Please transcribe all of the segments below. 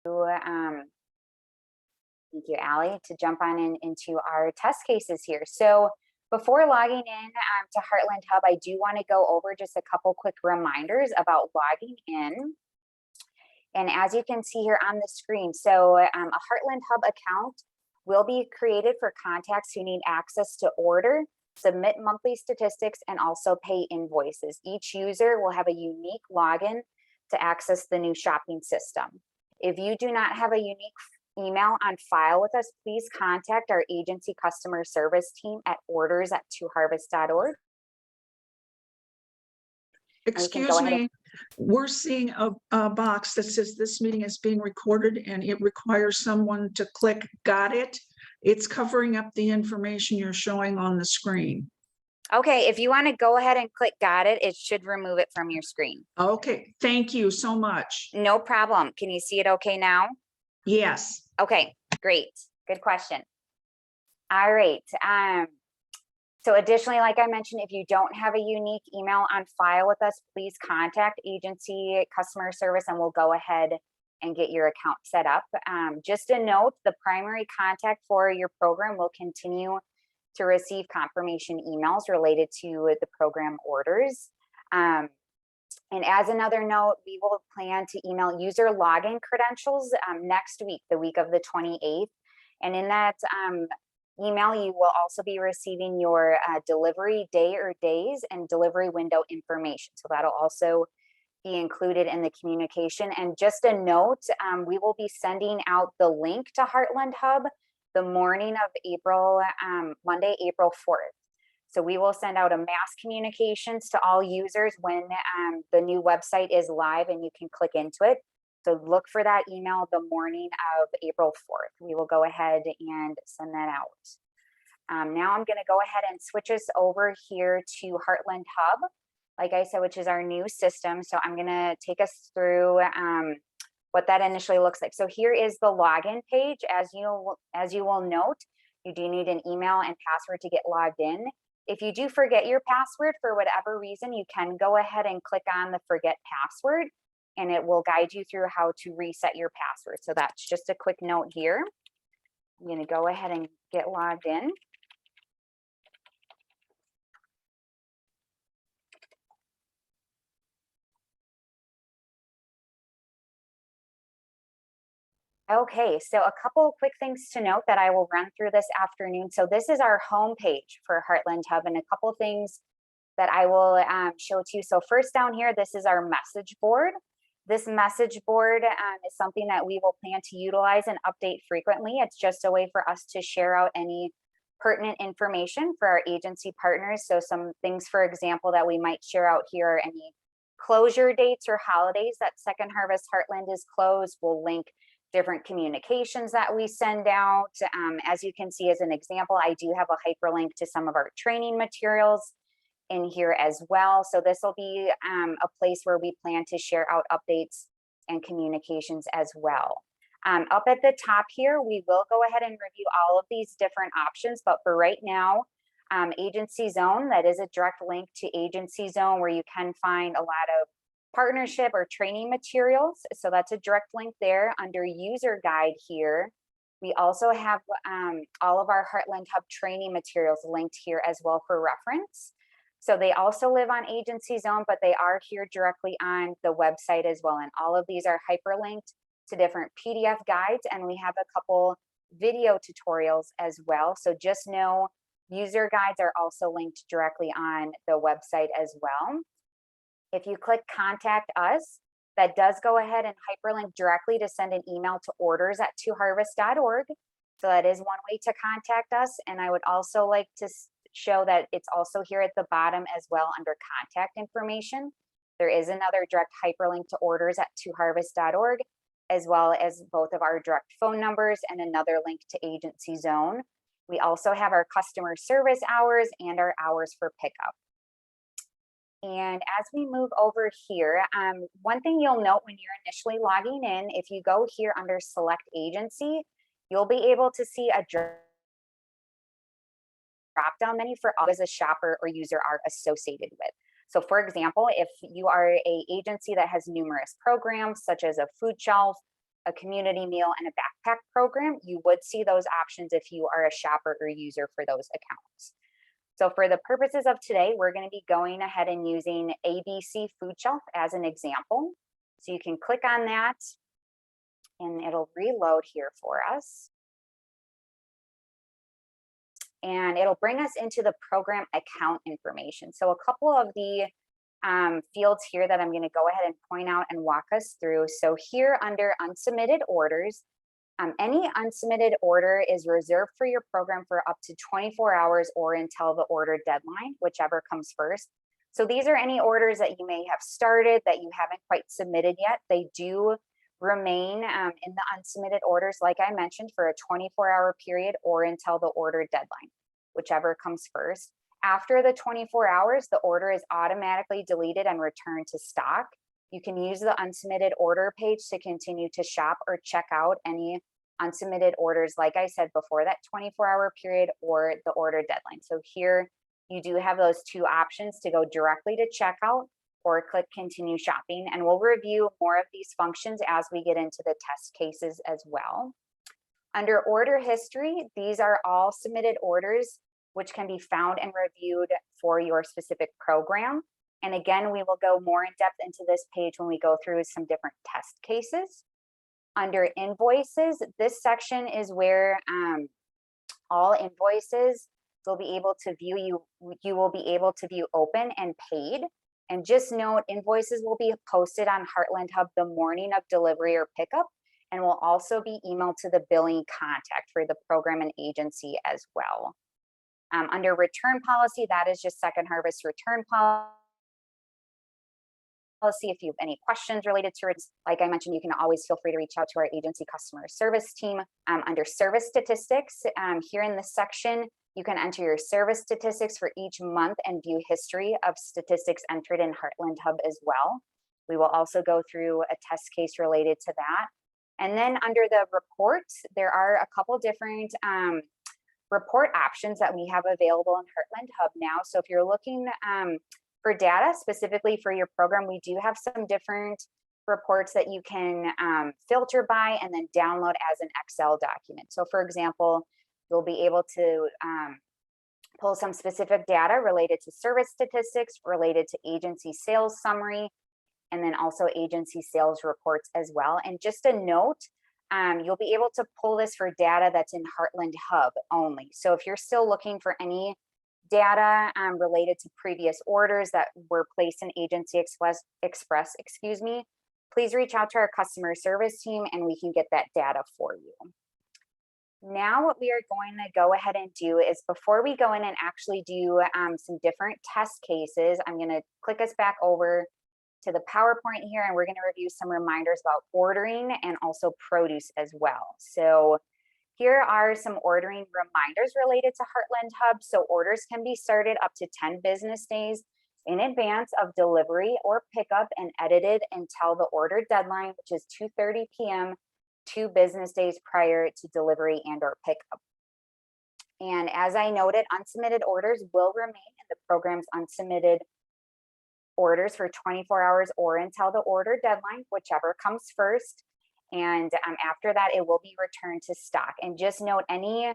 thank you, Allie, to jump on into our test cases here. So before logging in to Heartland Hub, I do want to go over just a couple quick reminders about logging in. And as you can see here on the screen, so a Heartland Hub account will be created for contacts who need access to order, submit monthly statistics, and also pay invoices. Each user will have a unique login to access the new shopping system. If you do not have a unique email on file with us, please contact our agency customer service team at orders@twoharvest.org. Excuse me, we're seeing a box that says this meeting is being recorded and it requires someone to click got it. It's covering up the information you're showing on the screen. Okay, if you want to go ahead and click got it, it should remove it from your screen. Okay, thank you so much. No problem. Can you see it okay now? Yes. Okay, great. Good question. All right. So additionally, like I mentioned, if you don't have a unique email on file with us, please contact agency customer service and we'll go ahead and get your account set up. Just a note, the primary contact for your program will continue to receive confirmation emails related to the program orders. And as another note, we will plan to email user login credentials next week, the week of the 28th. And in that email, you will also be receiving your delivery day or days and delivery window information. So that'll also be included in the communication. And just a note, we will be sending out the link to Heartland Hub the morning of Monday, April 4th. So we will send out a mass communications to all users when the new website is live and you can click into it. So look for that email the morning of April 4th. We will go ahead and send that out. Now I'm going to go ahead and switch us over here to Heartland Hub, like I said, which is our new system. So I'm going to take us through what that initially looks like. So here is the login page. As you will note, you do need an email and password to get logged in. If you do forget your password for whatever reason, you can go ahead and click on the forget password and it will guide you through how to reset your password. So that's just a quick note here. I'm going to go ahead and get logged in. Okay, so a couple of quick things to note that I will run through this afternoon. So this is our home page for Heartland Hub, and a couple of things that I will show to you. So first down here, this is our message board. This message board is something that we will plan to utilize and update frequently. It's just a way for us to share out any pertinent information for our agency partners. So some things, for example, that we might share out here are any closure dates or holidays that Second Harvest Heartland is closed. We'll link different communications that we send out. As you can see, as an example, I do have a hyperlink to some of our training materials in here as well. So this will be a place where we plan to share out updates and communications as well. Up at the top here, we will go ahead and review all of these different options, but for right now, Agency Zone, that is a direct link to Agency Zone where you can find a lot of partnership or training materials. So that's a direct link there. Under user guide here, we also have all of our Heartland Hub training materials linked here as well for reference. So they also live on Agency Zone, but they are here directly on the website as well. And all of these are hyperlinked to different PDF guides. And we have a couple video tutorials as well. So just know user guides are also linked directly on the website as well. If you click contact us, that does go ahead and hyperlink directly to send an email to orders@twoharvest.org. So that is one way to contact us. And I would also like to show that it's also here at the bottom as well under contact information. There is another direct hyperlink to orders@twoharvest.org, as well as both of our direct phone numbers and another link to Agency Zone. We also have our customer service hours and our hours for pickup. And as we move over here, one thing you'll note when you're initially logging in, if you go here under select agency, you'll be able to see a drop-down menu for all as a shopper or user are associated with. So for example, if you are an agency that has numerous programs, such as a food shelf, a community meal, and a backpack program, you would see those options if you are a shopper or user for those accounts. So for the purposes of today, we're going to be going ahead and using ABC Food Shelf as an example. So you can click on that and it'll reload here for us. And it'll bring us into the program account information. So a couple of the fields here that I'm going to go ahead and point out and walk us through. So here under Unsubmitted Orders, any unsubmitted order is reserved for your program for up to 24 hours or until the order deadline, whichever comes first. So these are any orders that you may have started that you haven't quite submitted yet. They do remain in the unsubmitted orders, like I mentioned, for a 24-hour period or until the order deadline, whichever comes first. After the 24 hours, the order is automatically deleted and returned to stock. You can use the unsubmitted order page to continue to shop or check out any unsubmitted orders, like I said before, that 24-hour period or the order deadline. So here you do have those two options to go directly to checkout or click continue shopping. And we'll review more of these functions as we get into the test cases as well. Under order history, these are all submitted orders which can be found and reviewed for your specific program. And again, we will go more in depth into this page when we go through some different test cases. Under invoices, this section is where all invoices will be able to view, you will be able to view open and paid. And just note, invoices will be posted on Heartland Hub the morning of delivery or pickup, and will also be emailed to the billing contact for the program and agency as well. Under return policy, that is just Second Harvest return policy. If you have any questions related to it, like I mentioned, you can always feel free to reach out to our agency customer service team. Under service statistics, here in this section, you can enter your service statistics for each month and view history of statistics entered in Heartland Hub as well. We will also go through a test case related to that. And then under the reports, there are a couple different report options that we have available in Heartland Hub now. So if you're looking for data specifically for your program, we do have some different reports that you can filter by and then download as an Excel document. So for example, you'll be able to pull some specific data related to service statistics, related to agency sales summary, and then also agency sales reports as well. And just a note, you'll be able to pull this for data that's in Heartland Hub only. So if you're still looking for any data related to previous orders that were placed in Agency Express, please reach out to our customer service team and we can get that data for you. Now what we are going to go ahead and do is, before we go in and actually do some different test cases, I'm going to click us back over to the PowerPoint here, and we're going to review some reminders about ordering and also produce as well. So here are some ordering reminders related to Heartland Hub. So orders can be started up to 10 business days in advance of delivery or pickup and edited until the order deadline, which is 2:30 p.m. 2 business days prior to delivery and or pickup. And as I noted, unsubmitted orders will remain in the program's unsubmitted orders for 24 hours or until the order deadline, whichever comes first. And after that, it will be returned to stock. And just note, any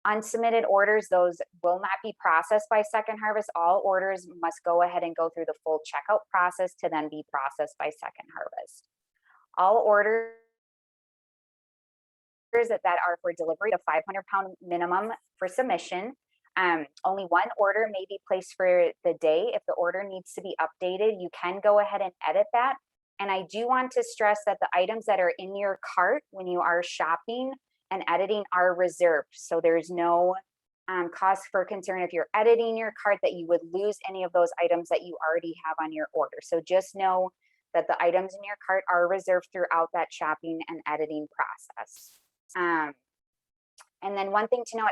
unsubmitted orders, those will not be processed by Second Harvest. All orders must go ahead and go through the full checkout process to then be processed by Second Harvest. All orders that are for delivery, a 500-pound minimum for submission. Only one order may be placed for the day. If the order needs to be updated, you can go ahead and edit that. And I do want to stress that the items that are in your cart when you are shopping and editing are reserved. So there's no cause for concern if you're editing your cart that you would lose any of those items that you already have on your order. So just know that the items in your cart are reserved throughout that shopping and editing process. And then one thing to note,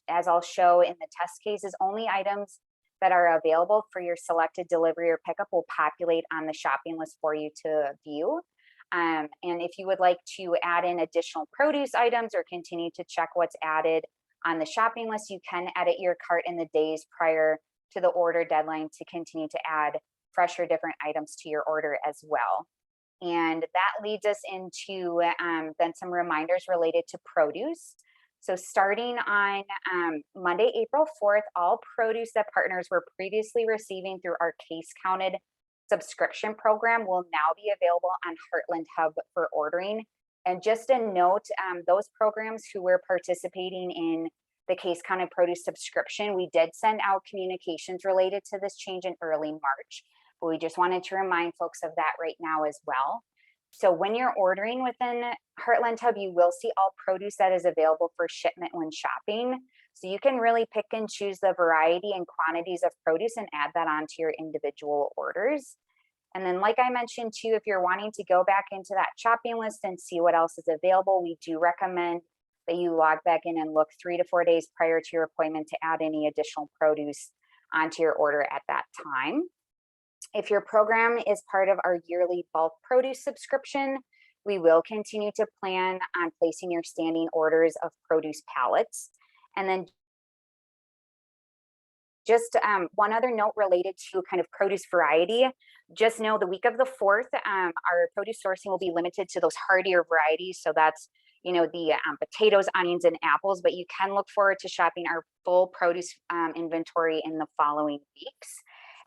as I'll show in the test cases, only items that are available for your selected delivery or pickup will populate on the shopping list for you to view. And if you would like to add in additional produce items or continue to check what's added on the shopping list, you can edit your cart in the days prior to the order deadline to continue to add fresh or different items to your order as well. And that leads us into then some reminders related to produce. So starting on Monday, April 4th, all produce that partners were previously receiving through our case counted subscription program will now be available on Heartland Hub for ordering. And just a note, those programs who were participating in the case counted produce subscription, we did send out communications related to this change in early March. But we just wanted to remind folks of that right now as well. So when you're ordering within Heartland Hub, you will see all produce that is available for shipment when shopping. So you can really pick and choose the variety and quantities of produce and add that onto your individual orders. And then, like I mentioned too, if you're wanting to go back into that shopping list and see what else is available, we do recommend that you log back in and look 3 to 4 days prior to your appointment to add any additional produce onto your order at that time. If your program is part of our yearly bulk produce subscription, we will continue to plan on placing your standing orders of produce pallets. And then just one other note related to kind of produce variety, just know the week of the 4th, our produce sourcing will be limited to those hardier varieties. So that's, the potatoes, onions, and apples, but you can look forward to shopping our full produce inventory in the following weeks.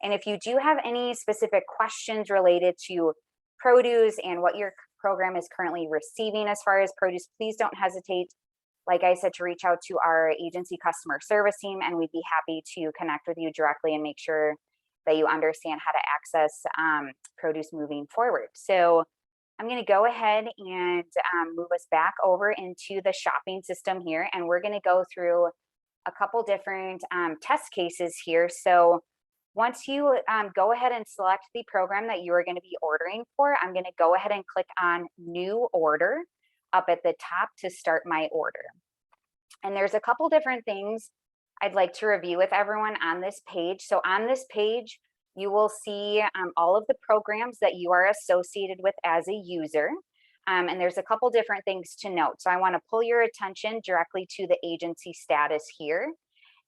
And if you do have any specific questions related to produce and what your program is currently receiving as far as produce, please don't hesitate, like I said, to reach out to our agency customer service team, and we'd be happy to connect with you directly and make sure that you understand how to access produce moving forward. So I'm going to go ahead and move us back over into the shopping system here, and we're going to go through a couple different test cases here. So once you go ahead and select the program that you are going to be ordering for, I'm going to go ahead and click on New Order up at the top to start my order. And there's a couple different things I'd like to review with everyone on this page. So on this page, you will see all of the programs that you are associated with as a user. And there's a couple different things to note. So I want to pull your attention directly to the agency status here.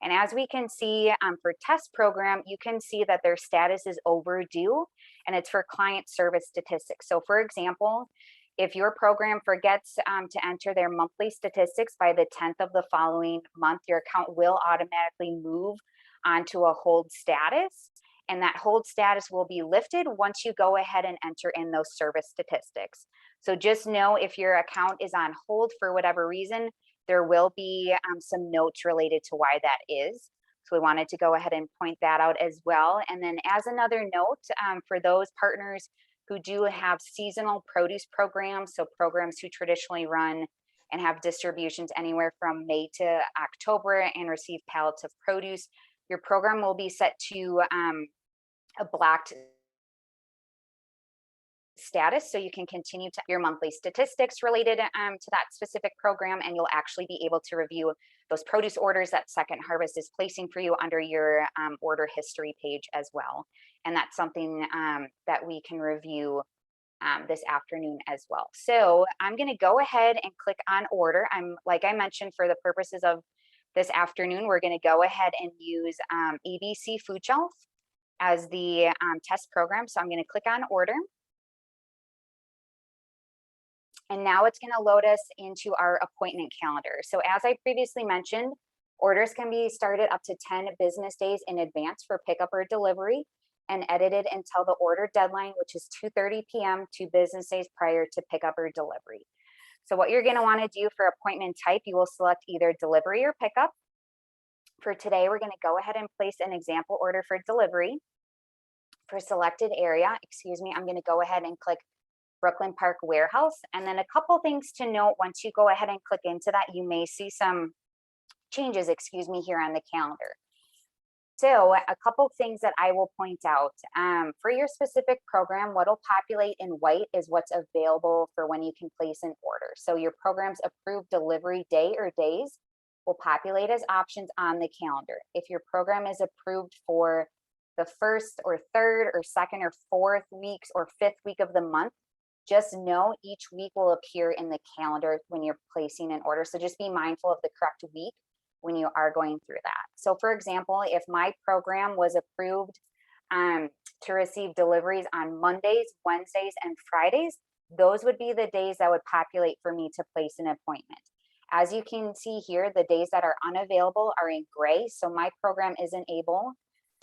And as we can see for test program, you can see that their status is overdue, and it's for client service statistics. So for example, if your program forgets to enter their monthly statistics by the 10th of the following month, your account will automatically move onto a hold status. And that hold status will be lifted once you go ahead and enter in those service statistics. So just know if your account is on hold for whatever reason, there will be some notes related to why that is. So we wanted to go ahead and point that out as well. And then as another note, for those partners who do have seasonal produce programs, so programs who traditionally run and have distributions anywhere from May to October and receive pallets of produce, your program will be set to a blocked status, so you can continue to your monthly statistics related to that specific program, and you'll actually be able to review those produce orders that Second Harvest is placing for you under your order history page as well. And that's something that we can review this afternoon as well. So I'm going to go ahead and click on order. Like I mentioned, for the purposes of this afternoon, we're going to go ahead and use ABC Food Shelf as the test program. So I'm going to click on order. And now it's going to load us into our appointment calendar. So as I previously mentioned, orders can be started up to 10 business days in advance for pickup or delivery, and edited until the order deadline, which is 2:30 p.m. 2 business days prior to pickup or delivery. So what you're going to want to do for appointment type, you will select either delivery or pickup. For today, we're going to go ahead and place an example order for delivery. For selected area, I'm going to go ahead and click Brooklyn Park Warehouse. And then a couple things to note, once you go ahead and click into that, you may see some changes, here on the calendar. So a couple things that I will point out. For your specific program, what will populate in white is what's available for when you can place an order. So your program's approved delivery day or days will populate as options on the calendar. If your program is approved for the 1st or 3rd or 2nd or 4th weeks or 5th week of the month, just know each week will appear in the calendar when you're placing an order. So just be mindful of the correct week when you are going through that. So for example, if my program was approved to receive deliveries on Mondays, Wednesdays, and Fridays, those would be the days that would populate for me to place an appointment. As you can see here, the days that are unavailable are in gray, so my program isn't able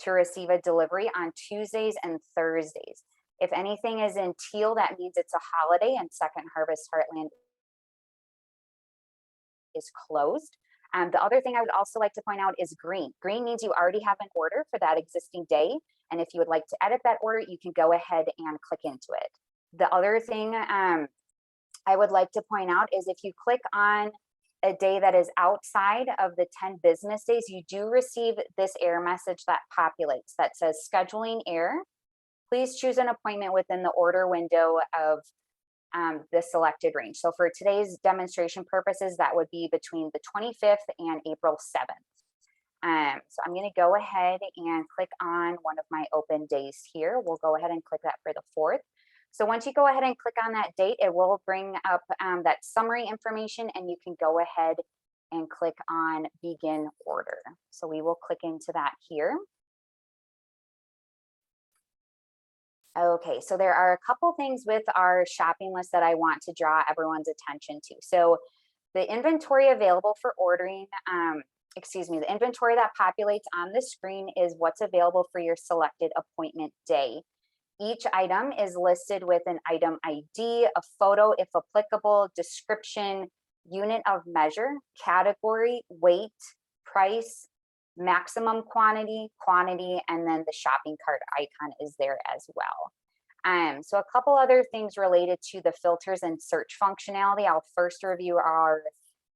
to receive a delivery on Tuesdays and Thursdays. If anything is in teal, that means it's a holiday and Second Harvest Heartland is closed. The other thing I would also like to point out is green. Green means you already have an order for that existing day. And if you would like to edit that order, you can go ahead and click into it. The other thing I would like to point out is if you click on a day that is outside of the 10 business days, you do receive this error message that populates that says scheduling error. Please choose an appointment within the order window of the selected range. So for today's demonstration purposes, that would be between the 25th and April 7th. So I'm going to go ahead and click on one of my open days here. We'll go ahead and click that for the 4th. So once you go ahead and click on that date, it will bring up that summary information, and you can go ahead and click on begin order. So we will click into that here. Okay, so there are a couple things with our shopping list that I want to draw everyone's attention to. So the inventory available for ordering, the inventory that populates on the screen is what's available for your selected appointment day. Each item is listed with an item ID, a photo if applicable, description, unit of measure, category, weight, price, maximum quantity, and then the shopping cart icon is there as well. So a couple other things related to the filters and search functionality. I'll first review our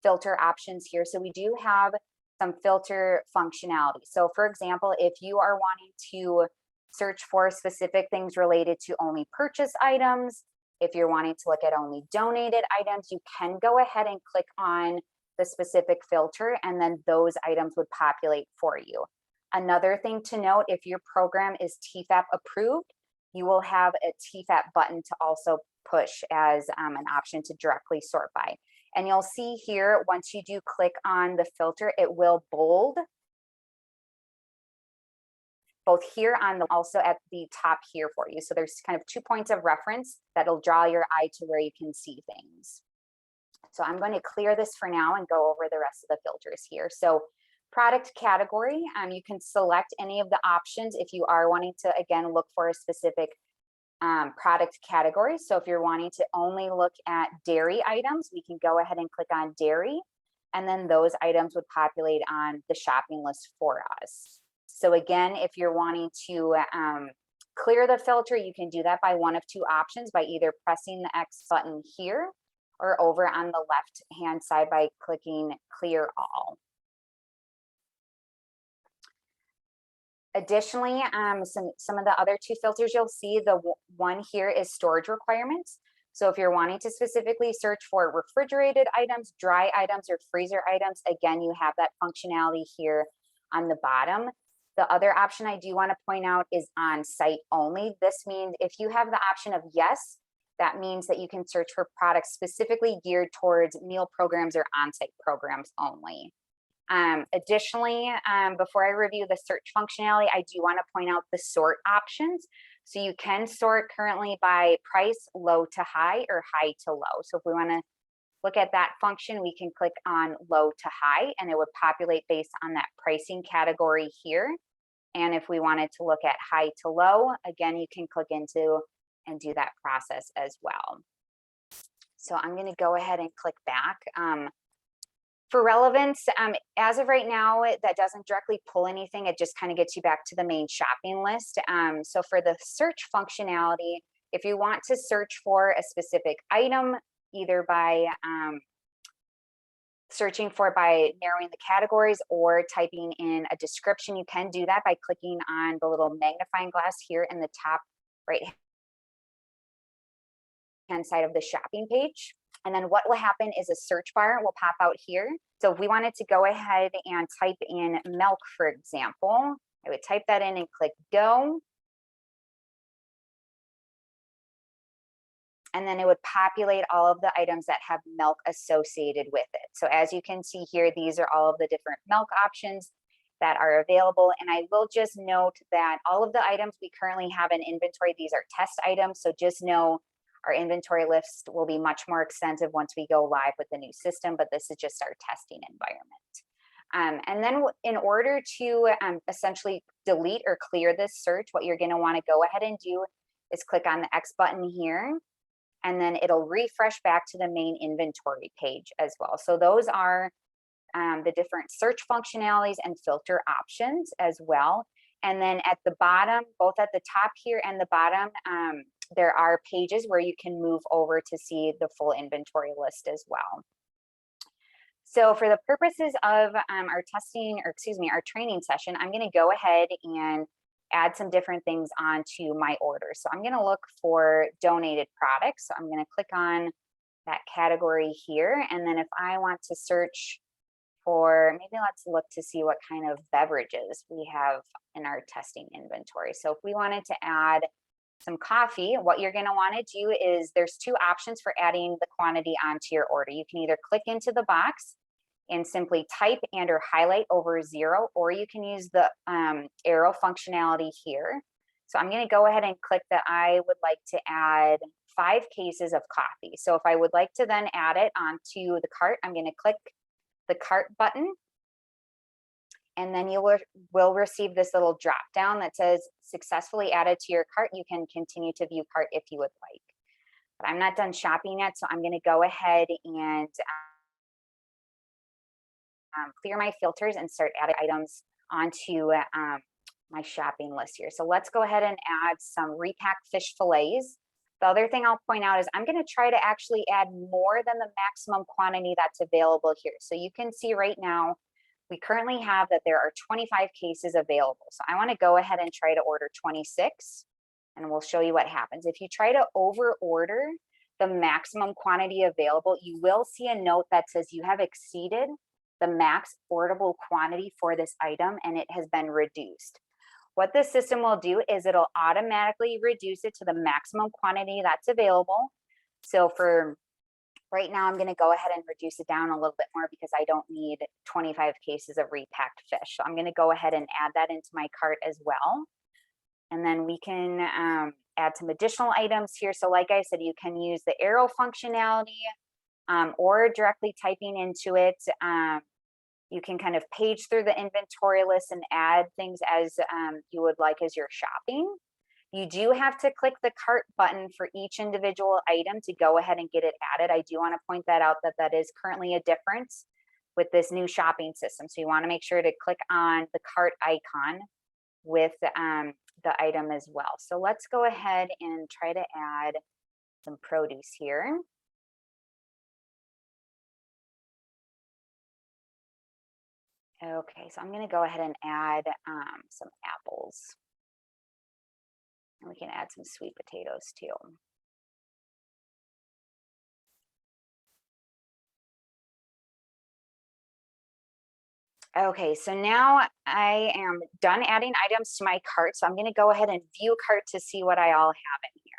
filter options here. So we do have some filter functionality. So for example, if you are wanting to search for specific things related to only purchase items, if you're wanting to look at only donated items, you can go ahead and click on the specific filter, and then those items would populate for you. Another thing to note, if your program is TFAP approved, you will have a TFAP button to also push as an option to directly sort by. And you'll see here, once you do click on the filter, it will bold both here on the, also at the top here for you. So there's kind of 2 points of reference that'll draw your eye to where you can see things. So I'm going to clear this for now and go over the rest of the filters here. So product category, you can select any of the options if you are wanting to, again, look for a specific product category. So if you're wanting to only look at dairy items, we can go ahead and click on dairy, and then those items would populate on the shopping list for us. So again, if you're wanting to clear the filter, you can do that by one of 2 options, by either pressing the X button here or over on the left hand side by clicking clear all. Additionally, some of the other 2 filters you'll see, the one here is storage requirements. So if you're wanting to specifically search for refrigerated items, dry items, or freezer items, again, you have that functionality here on the bottom. The other option I do want to point out is on site only. This means if you have the option of yes, that means that you can search for products specifically geared towards meal programs or on-site programs only. Additionally, before I review the search functionality, I do want to point out the sort options. So you can sort currently by price, low to high, or high to low. So if we want to look at that function, we can click on low to high, and it would populate based on that pricing category here. And if we wanted to look at high to low, again, you can click into and do that process as well. So I'm going to go ahead and click back. For relevance, as of right now, that doesn't directly pull anything. It just kind of gets you back to the main shopping list. So for the search functionality, if you want to search for a specific item, either by searching for it by narrowing the categories or typing in a description, you can do that by clicking on the little magnifying glass here in the top right hand side of the shopping page. And then what will happen is a search bar will pop out here. So if we wanted to go ahead and type in milk, for example, I would type that in and click go. And then it would populate all of the items that have milk associated with it. So as you can see here, these are all of the different milk options. that are available. And I will just note that all of the items we currently have in inventory, these are test items. So just know our inventory list will be much more extensive once we go live with the new system, but this is just our testing environment. And then in order to essentially delete or clear this search, what you're gonna wanna go ahead and do is click on the X button here, and then it'll refresh back to the main inventory page as well. So those are the different search functionalities and filter options as well. And then at the bottom, both at the top here and the bottom, there are pages where you can move over to see the full inventory list as well. So for the purposes of our testing, or excuse me, our training session, I'm going to go ahead and add some different things onto my order. So I'm going to look for donated products. So I'm going to click on that category here. And then if I want to search for, maybe let's look to see what kind of beverages we have in our testing inventory. So if we wanted to add some coffee, what you're going to want to do is there's two options for adding the quantity onto your order. You can either click into the box and simply type and or highlight over 0, or you can use the arrow functionality here. So I'm going to go ahead and click that I would like to add 5 cases of coffee. So if I would like to then add it onto the cart, I'm going to click the cart button, and then you will receive this little drop down that says successfully added to your cart. You can continue to view cart if you would like. But I'm not done shopping yet, so I'm going to go ahead and clear my filters and start adding items onto my shopping list here. So let's go ahead and add some repacked fish fillets. The other thing I'll point out is I'm going to try to actually add more than the maximum quantity that's available here. So you can see right now, we currently have that there are 25 cases available. So I want to go ahead and try to order 26, and we'll show you what happens. If you try to over order the maximum quantity available, you will see a note that says you have exceeded the max orderable quantity for this item and it has been reduced. What the system will do is it'll automatically reduce it to the maximum quantity that's available. So for right now, I'm going to go ahead and reduce it down a little bit more because I don't need 25 cases of repacked fish. So I'm going to go ahead and add that into my cart as well. And then we can add some additional items here. So like I said, you can use the arrow functionality or directly typing into it. You can kind of page through the inventory list and add things as you would like as you're shopping. You do have to click the cart button for each individual item to go ahead and get it added. I do want to point that out that that is currently a difference with this new shopping system. So you want to make sure to click on the cart icon with the item as well. So let's go ahead and try to add some produce here. Okay, so I'm going to go ahead and add some apples. And we can add some sweet potatoes too. Okay, so now I am done adding items to my cart. So I'm going to go ahead and view cart to see what I all have in here.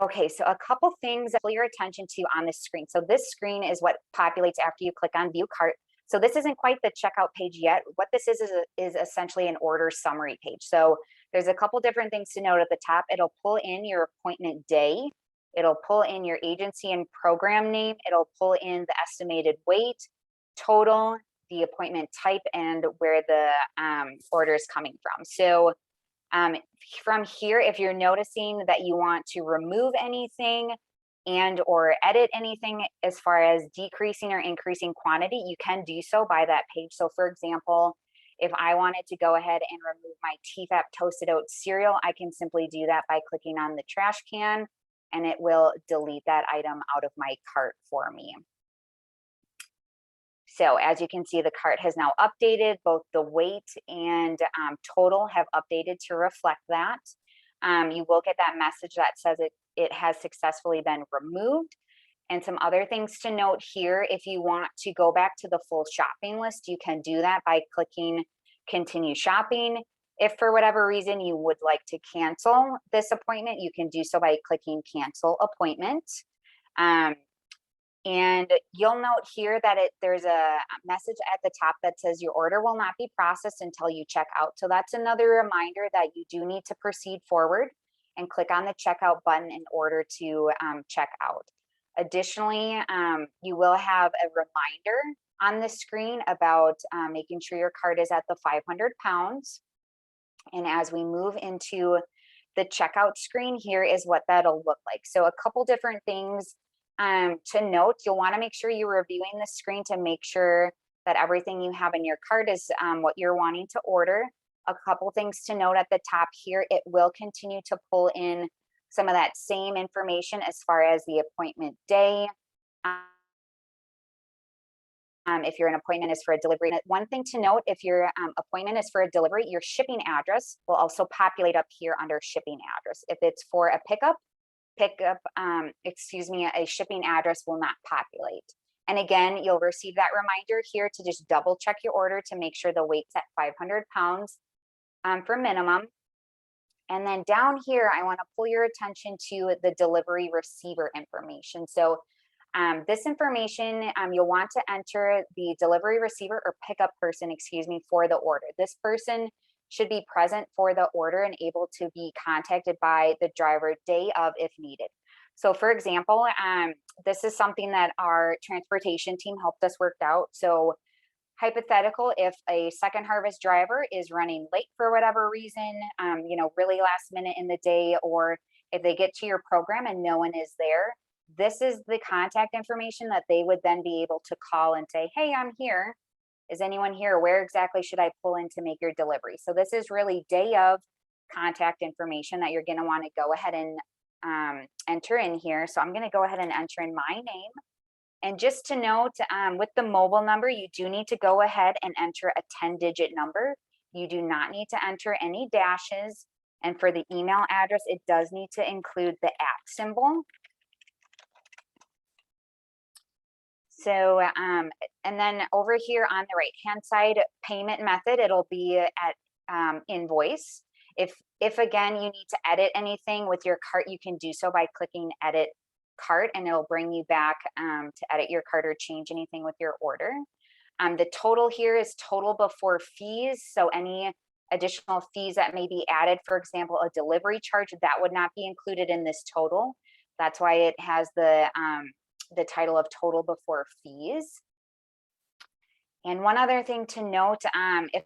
Okay, so a couple things that pull your attention to on this screen. So this screen is what populates after you click on view cart. So this isn't quite the checkout page yet. What this is essentially an order summary page. So there's a couple different things to note at the top. It'll pull in your appointment day. It'll pull in your agency and program name. It'll pull in the estimated weight, total, the appointment type, and where the order is coming from. So from here, if you're noticing that you want to remove anything and or edit anything as far as decreasing or increasing quantity, you can do so by that page. So for example, if I wanted to go ahead and remove my TFAP toasted oat cereal, I can simply do that by clicking on the trash can, and it will delete that item out of my cart for me. So as you can see, the cart has now updated. Both the weight and total have updated to reflect that. You will get that message that says it has successfully been removed. And some other things to note here, if you want to go back to the full shopping list, you can do that by clicking continue shopping. If for whatever reason you would like to cancel this appointment, you can do so by clicking cancel appointment. And you'll note here that there's a message at the top that says your order will not be processed until you check out. So that's another reminder that you do need to proceed forward and click on the checkout button in order to check out. Additionally, you will have a reminder on the screen about making sure your cart is at the 500 pounds. And as we move into the checkout screen, here is what that'll look like. So a couple different things to note. You'll want to make sure you're reviewing the screen to make sure that everything you have in your cart is what you're wanting to order. A couple things to note at the top here, it will continue to pull in some of that same information as far as the appointment day. If your appointment is for a delivery. One thing to note, if your appointment is for a delivery, your shipping address will also populate up here under shipping address. If it's for a a shipping address will not populate. And again, you'll receive that reminder here to just double check your order to make sure the weight's at 500 pounds for minimum. And then down here, I want to pull your attention to the delivery receiver information. So this information, you'll want to enter the delivery receiver or pickup person, for the order. This person should be present for the order and able to be contacted by the driver day of if needed. So for example, this is something that our transportation team helped us work out. So hypothetical, if a Second Harvest driver is running late for whatever reason, really last minute in the day, or if they get to your program and no one is there, this is the contact information that they would then be able to call and say, hey, I'm here. Is anyone here? Where exactly should I pull in to make your delivery? So this is really day of contact information that you're going to want to go ahead and enter in here. So I'm going to go ahead and enter in my name. And just to note, with the mobile number, you do need to go ahead and enter a 10-digit number. You do not need to enter any dashes. And for the email address, it does need to include the @ symbol. So, and then over here on the right-hand side, payment method, it'll be at Invoice. If again, you need to edit anything with your cart, you can do so by clicking Edit Cart, and it'll bring you back to edit your cart or change anything with your order. The total here is total before fees. So any additional fees that may be added, for example, a delivery charge, that would not be included in this total. That's why it has the title of total before fees. And one other thing to note, if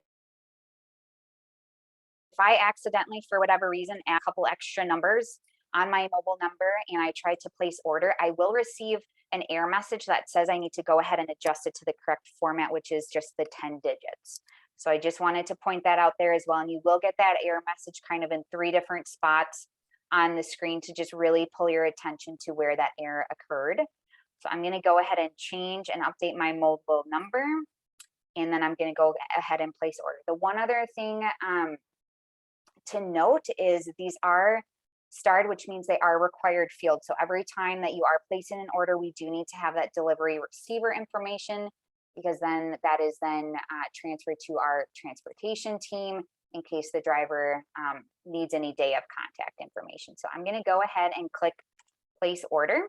I accidentally, for whatever reason, add a couple extra numbers on my mobile number and I try to place order, I will receive an error message that says I need to go ahead and adjust it to the correct format, which is just the 10 digits. So I just wanted to point that out there as well. And you will get that error message kind of in 3 different spots on the screen to just really pull your attention to where that error occurred. So I'm going to go ahead and change and update my mobile number, and then I'm going to go ahead and place order. The one other thing to note is these are starred, which means they are required fields. So every time that you are placing an order, we do need to have that delivery receiver information, because then that is then transferred to our transportation team in case the driver needs any day of contact information. So I'm going to go ahead and click place order.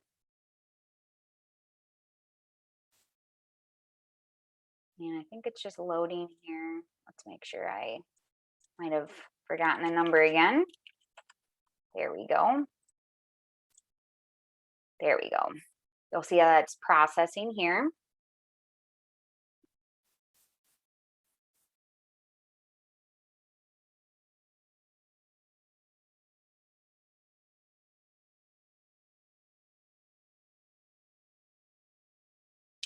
And I think it's just loading here. Let's make sure. I might have forgotten the number again. There we go. There we go. You'll see how that's processing here.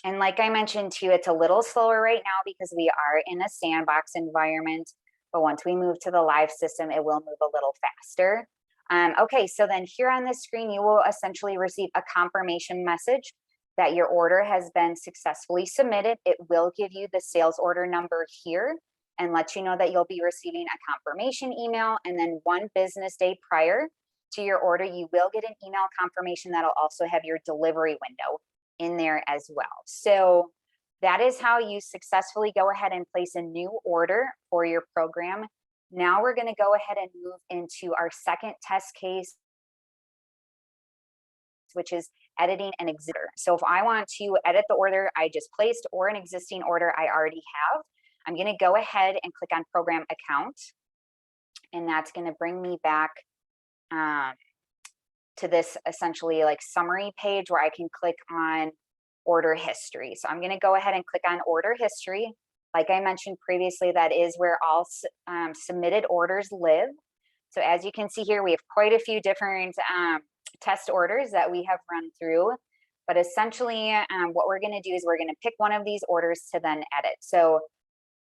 And like I mentioned too, it's a little slower right now because we are in a sandbox environment, but once we move to the live system, it will move a little faster. Okay, so then here on the screen, you will essentially receive a confirmation message that your order has been successfully submitted. It will give you the sales order number here and let you know that you'll be receiving a confirmation email. And then 1 business day prior to your order, you will get an email confirmation that'll also have your delivery window in there as well. So that is how you successfully go ahead and place a new order for your program Now we're going to go ahead and move into our second test case, which is editing an existing order. So if I want to edit the order I just placed or an existing order I already have, I'm going to go ahead and click on Program Account. And that's going to bring me back to this essentially like summary page where I can click on Order History. So I'm going to go ahead and click on Order History. Like I mentioned previously, that is where all submitted orders live. So as you can see here, we have quite a few different test orders that we have run through. But essentially, what we're going to do is we're going to pick one of these orders to then edit. So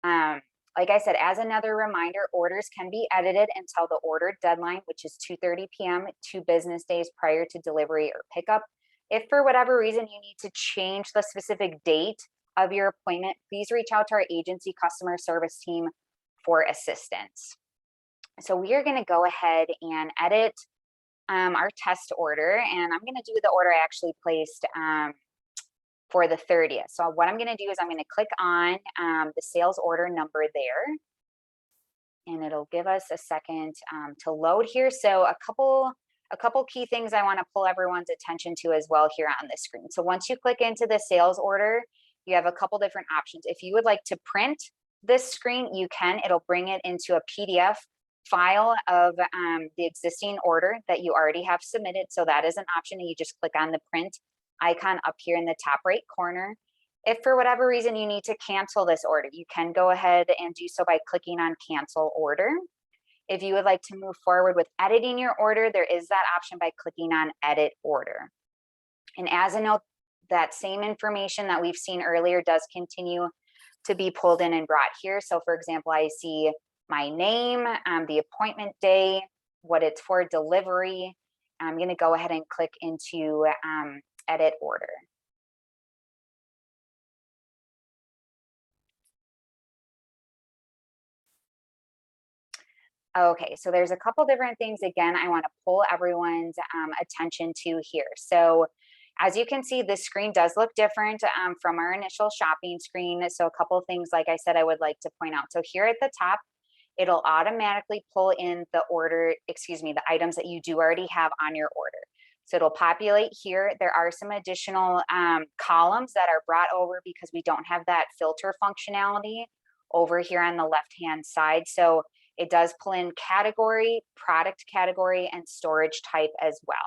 like I said, as another reminder, orders can be edited until the order deadline, which is 2:30 p.m., 2 business days prior to delivery or pickup. If for whatever reason you need to change the specific date of your appointment, please reach out to our agency customer service team for assistance. So we are going to go ahead and edit our test order, and I'm going to do the order I actually placed for the 30th. So what I'm going to do is I'm going to click on the sales order number there, and it'll give us a second to load here. So a couple key things I want to pull everyone's attention to as well here on the screen. So once you click into the sales order, you have a couple different options. If you would like to print this screen, you can. It'll bring it into a PDF file of the existing order that you already have submitted. So that is an option, and you just click on the print icon up here in the top right corner. If for whatever reason you need to cancel this order, you can go ahead and do so by clicking on Cancel Order. If you would like to move forward with editing your order, there is that option by clicking on Edit Order. And as a note, that same information that we've seen earlier does continue to be pulled in and brought here. So for example, I see my name, the appointment day, what it's for, delivery. I'm going to go ahead and click into Edit Order. Okay, so there's a couple different things, again, I want to pull everyone's attention to here. So as you can see, this screen does look different from our initial shopping screen. So a couple things, like I said, I would like to point out. So here at the top, it'll automatically pull in the order, the items that you do already have on your order. So it'll populate here. There are some additional columns that are brought over because we don't have that filter functionality over here on the left-hand side. So it does pull in category, product category, and storage type as well.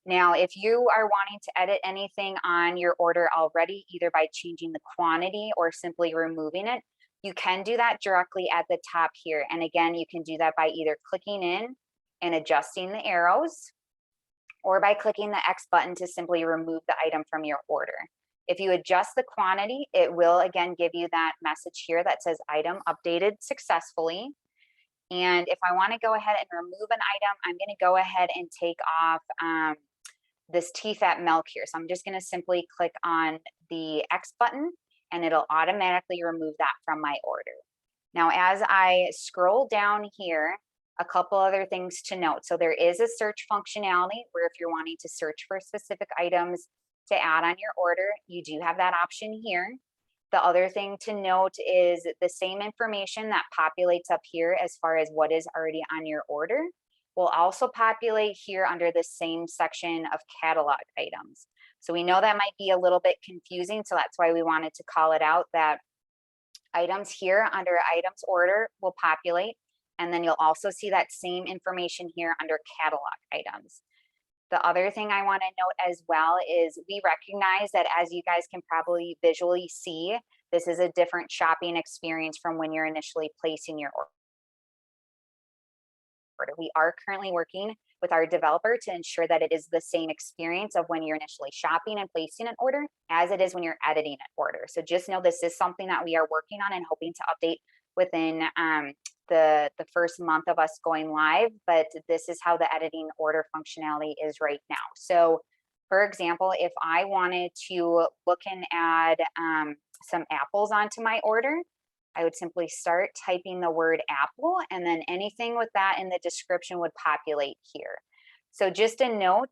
Now, if you are wanting to edit anything on your order already, either by changing the quantity or simply removing it, you can do that directly at the top here. And again, you can do that by either clicking in and adjusting the arrows, or by clicking the X button to simply remove the item from your order. If you adjust the quantity, it will again give you that message here that says item updated successfully. And if I want to go ahead and remove an item, I'm going to go ahead and take off this tea-fat milk here. So I'm just going to simply click on the X button, and it'll automatically remove that from my order. Now, as I scroll down here, a couple other things to note. So there is a search functionality where if you're wanting to search for specific items to add on your order, you do have that option here. The other thing to note is the same information that populates up here as far as what is already on your order will also populate here under the same section of catalog items. So we know that might be a little bit confusing, so that's why we wanted to call it out, that items here under items order will populate, and then you'll also see that same information here under catalog items. The other thing I want to note as well is we recognize that, as you guys can probably visually see, this is a different shopping experience from when you're initially placing your order. We are currently working with our developer to ensure that it is the same experience of when you're initially shopping and placing an order as it is when you're editing an order. So just know this is something that we are working on and hoping to update within the first month of us going live, but this is how the editing order functionality is right now. So for example, if I wanted to look and add some apples onto my order, I would simply start typing the word apple, and then anything with that in the description would populate here. So just a note,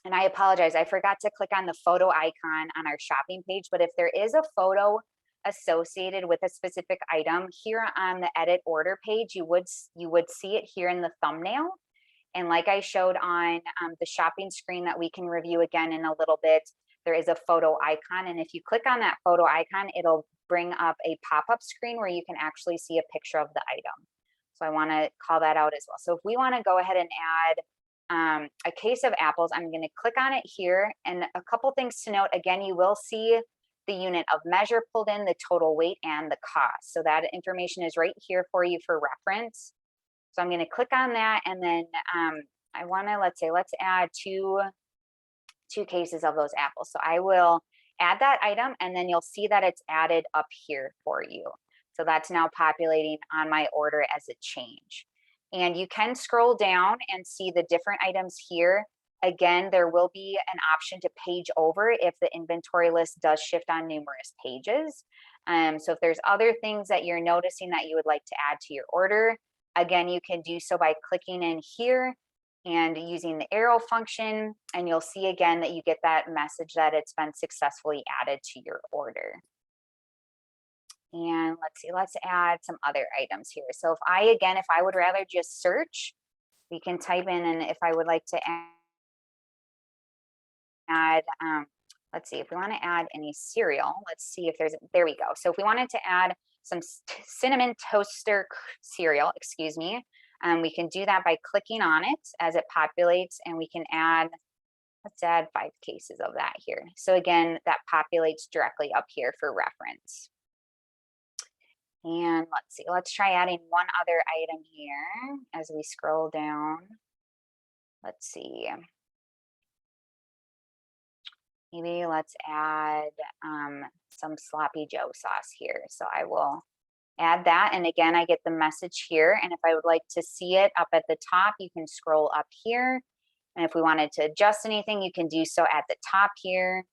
and I apologize, I forgot to click on the photo icon on our shopping page, but if there is a photo associated with a specific item, here on the edit order page, you would see it here in the thumbnail. And like I showed on the shopping screen that we can review again in a little bit, there is a photo icon. And if you click on that photo icon, it'll bring up a pop-up screen where you can actually see a picture of the item. So I want to call that out as well. So if we want to go ahead and add a case of apples, I'm going to click on it here. And a couple things to note, again, you will see the unit of measure pulled in, the total weight, and the cost. So that information is right here for you for reference. So I'm going to click on that, and then I want to, let's add two cases of those apples. So I will add that item, and then you'll see that it's added up here for you. So that's now populating on my order as a change. And you can scroll down and see the different items here. Again, there will be an option to page over if the inventory list does shift on numerous pages. So if there's other things that you're noticing that you would like to add to your order, again, you can do so by clicking in here and using the arrow function, and you'll see again that you get that message that it's been successfully added to your order. And let's see, let's add some other items here. So if I would rather just search, we can type in, and if I would like to add, let's see, if we want to add any cereal, let's see if there we go. So if we wanted to add some cinnamon toaster cereal, excuse me, we can do that by clicking on it as it populates, and we can add, let's add 5 cases of that here. So again, that populates directly up here for reference. And let's see, let's try adding one other item here as we scroll down. Let's see. Maybe let's add some sloppy Joe sauce here. So I will add that. And again, I get the message here. And if I would like to see it up at the top, you can scroll up here. And if we wanted to adjust anything, you can do so at the top here.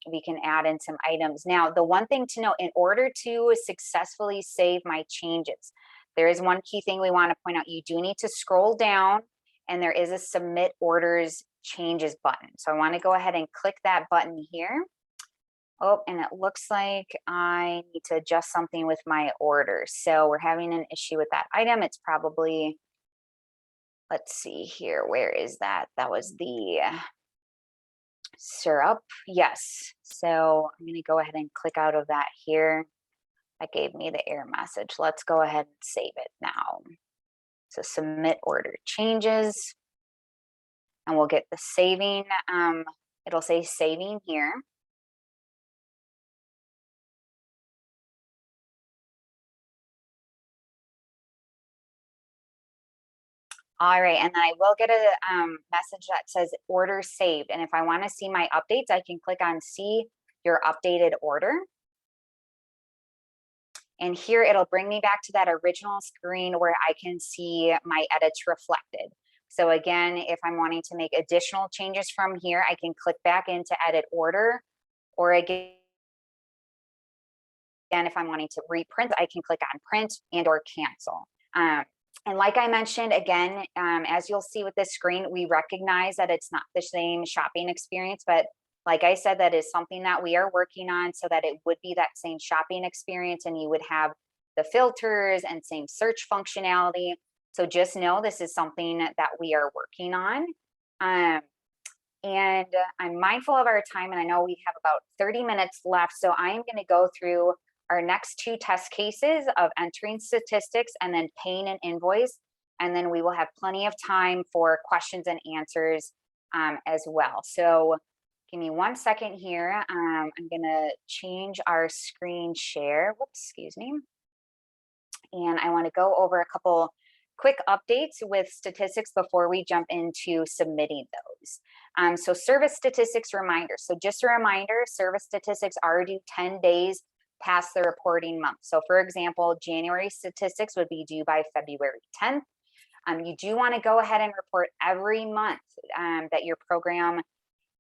We can add in some items. Now, the one thing to note, in order to successfully save my changes, there is one key thing we want to point out. You do need to scroll down, and there is a Submit Orders Changes button. So I want to go ahead and click that button here. Oh, and it looks like I need to adjust something with my order. So we're having an issue with that item. It's probably, let's see here. Where is that? That was the syrup. Yes. So I'm going to go ahead and click out of that here. That gave me the error message. Let's go ahead and save it now. So Submit Order Changes. And we'll get the saving. It'll say saving here. All right, and then I will get a message that says order saved. And if I want to see my updates, I can click on see your updated order. And here it'll bring me back to that original screen where I can see my edits reflected. So again, if I'm wanting to make additional changes from here, I can click back into edit order, or again, if I'm wanting to reprint, I can click on print and or cancel. And like I mentioned, again, as you'll see with this screen, we recognize that it's not the same shopping experience, but like I said, that is something that we are working on so that it would be that same shopping experience, and you would have the filters and same search functionality. So just know this is something that we are working on. And I'm mindful of our time, and I know we have about 30 minutes left. So I'm going to go through our next 2 test cases of entering statistics and then paying an invoice. And then we will have plenty of time for questions and answers as well. So give me 1 second here. I'm going to change our screen share. Whoops, excuse me. And I want to go over a couple quick updates with statistics before we jump into submitting those. So service statistics reminder. So just a reminder, service statistics are due 10 days past the reporting month. So for example, January statistics would be due by February 10th. You do want to go ahead and report every month that your program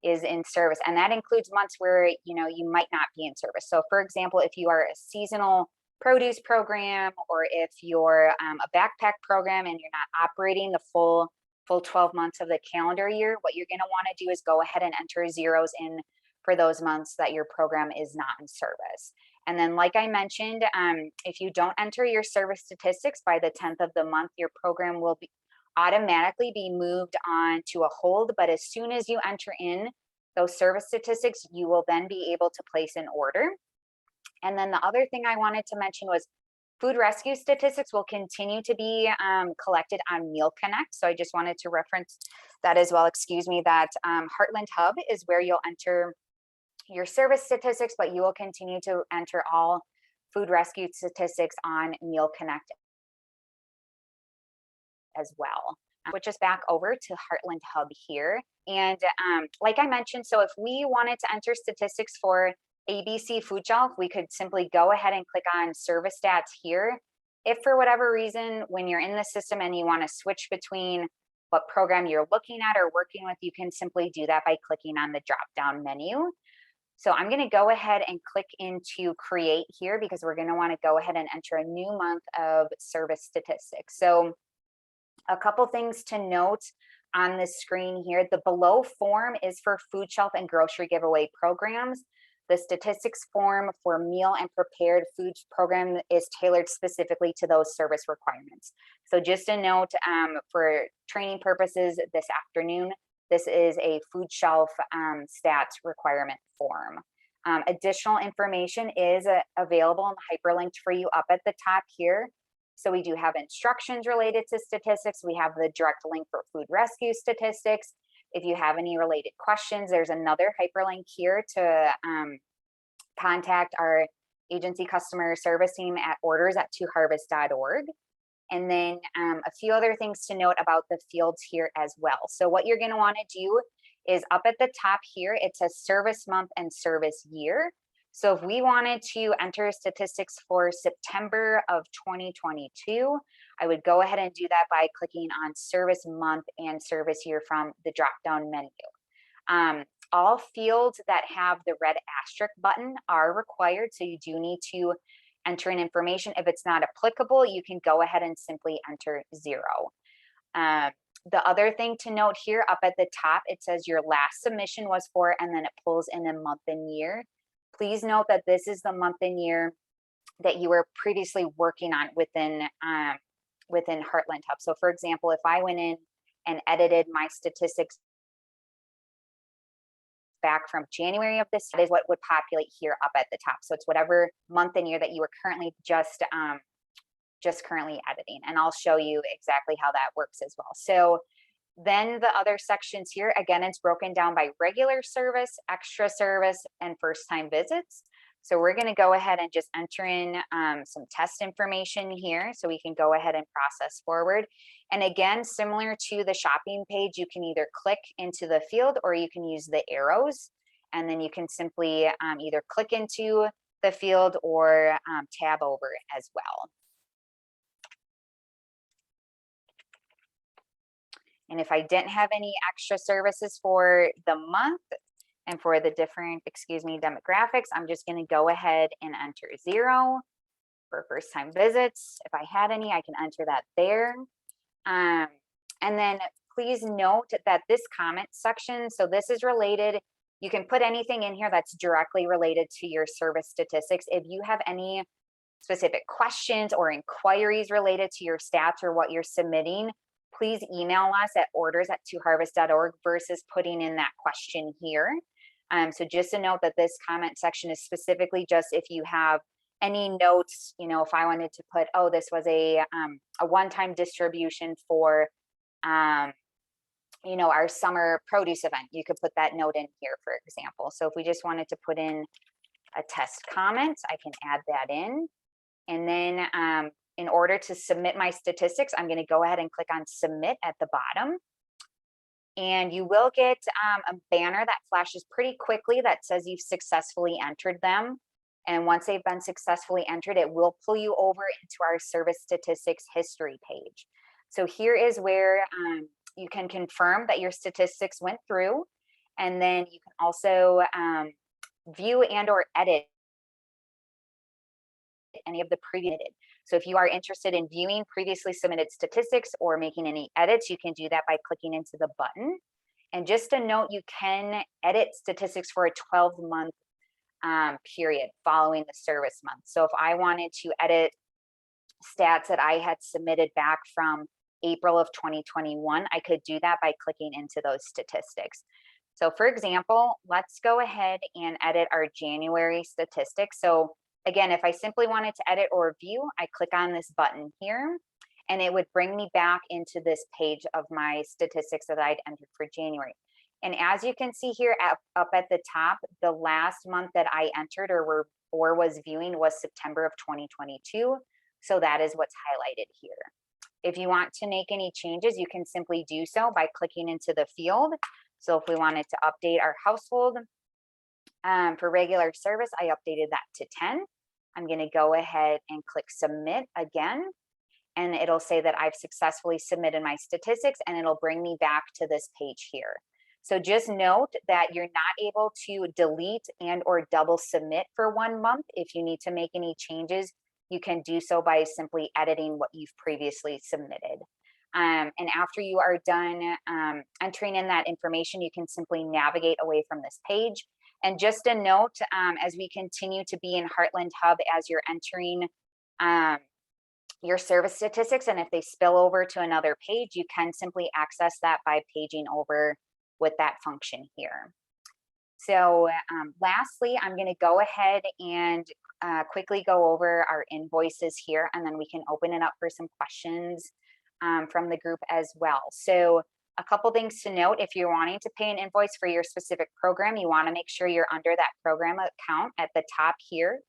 is in service. And that includes months where you might not be in service. So for example, if you are a seasonal produce program, or if you're a backpack program and you're not operating the full 12 months of the calendar year, what you're going to want to do is go ahead and enter zeros in for those months that your program is not in service. And then, like I mentioned, if you don't enter your service statistics by the 10th of the month, your program will automatically be moved on to a hold. But as soon as you enter in those service statistics, you will then be able to place an order. And then the other thing I wanted to mention was food rescue statistics will continue to be collected on Meal Connect. So I just wanted to reference that as well. Excuse me, that Heartland Hub is where you'll enter your service statistics, but you will continue to enter all food rescue statistics on Meal Connect as well. Switch us back over to Heartland Hub here. And like I mentioned, so if we wanted to enter statistics for ABC Food Shelf, we could simply go ahead and click on service stats here. If for whatever reason, when you're in the system and you want to switch between what program you're looking at or working with, you can simply do that by clicking on the drop-down menu. So I'm going to go ahead and click into create here because we're going to want to go ahead and enter a new month of service statistics. So a couple things to note on the screen here. The below form is for food shelf and grocery giveaway programs. The statistics form for meal and prepared foods program is tailored specifically to those service requirements. So just a note for training purposes this afternoon, this is a food shelf stats requirement form. Additional information is available and hyperlinked for you up at the top here. So we do have instructions related to statistics. We have the direct link for food rescue statistics. If you have any related questions, there's another hyperlink here to contact our agency customer service team at orders@twoharvest.org. And then a few other things to note about the fields here as well. So what you're going to want to do is up at the top here, it says service month and service year. So if we wanted to enter statistics for September of 2022, I would go ahead and do that by clicking on service month and service year from the drop-down menu. All fields that have the red asterisk button are required, so you do need to enter in information. If it's not applicable, you can go ahead and simply enter 0. The other thing to note here up at the top, it says your last submission was for, and then it pulls in a month and year. Please note that this is the month and year that you were previously working on within Heartland Hub. So for example, if I went in and edited my statistics back from January of this, that is what would populate here up at the top. So it's whatever month and year that you were currently just currently editing. And I'll show you exactly how that works as well. So then the other sections here, again, it's broken down by regular service, extra service, and first time visits. So we're going to go ahead and just enter in some test information here so we can go ahead and process forward. And again, similar to the shopping page, you can either click into the field or you can use the arrows. And then you can simply either click into the field or tab over as well. And if I didn't have any extra services for the month and for the different, demographics, I'm just going to go ahead and enter 0 for first time visits. If I had any, I can enter that there. And then please note that this comment section, so this is related, you can put anything in here that's directly related to your service statistics. If you have any specific questions or inquiries related to your stats or what you're submitting, please email us at orders@twoharvest.org versus putting in that question here. So just a note that this comment section is specifically just if you have any notes, if I wanted to put, oh, this was a one-time distribution for, our summer produce event, you could put that note in here, for example. So if we just wanted to put in a test comment, I can add that in. And then in order to submit my statistics, I'm going to go ahead and click on submit at the bottom. And you will get a banner that flashes pretty quickly that says you've successfully entered them. And once they've been successfully entered, it will pull you over into our service statistics history page. So here is where you can confirm that your statistics went through. And then you can also view and or edit any of the previous. So if you are interested in viewing previously submitted statistics or making any edits, you can do that by clicking into the button. And just a note, you can edit statistics for a 12-month period following the service month. So if I wanted to edit stats that I had submitted back from April of 2021, I could do that by clicking into those statistics. So for example, let's go ahead and edit our January statistics. So again, if I simply wanted to edit or view, I click on this button here, and it would bring me back into this page of my statistics that I'd entered for January. And as you can see here up at the top, the last month that I entered or was viewing was September of 2022. So that is what's highlighted here. If you want to make any changes, you can simply do so by clicking into the field. So if we wanted to update our household for regular service, I updated that to 10. I'm going to go ahead and click submit again, and it'll say that I've successfully submitted my statistics, and it'll bring me back to this page here. So just note that you're not able to delete and or double submit for 1 month. If you need to make any changes, you can do so by simply editing what you've previously submitted. And after you are done entering in that information, you can simply navigate away from this page. And just a note, as we continue to be in Heartland Hub, as you're entering your service statistics, and if they spill over to another page, you can simply access that by paging over with that function here. So lastly, I'm going to go ahead and quickly go over our invoices here, and then we can open it up for some questions from the group as well. So a couple things to note: if you're wanting to pay an invoice for your specific program, you want to make sure you're under that program account at the top here,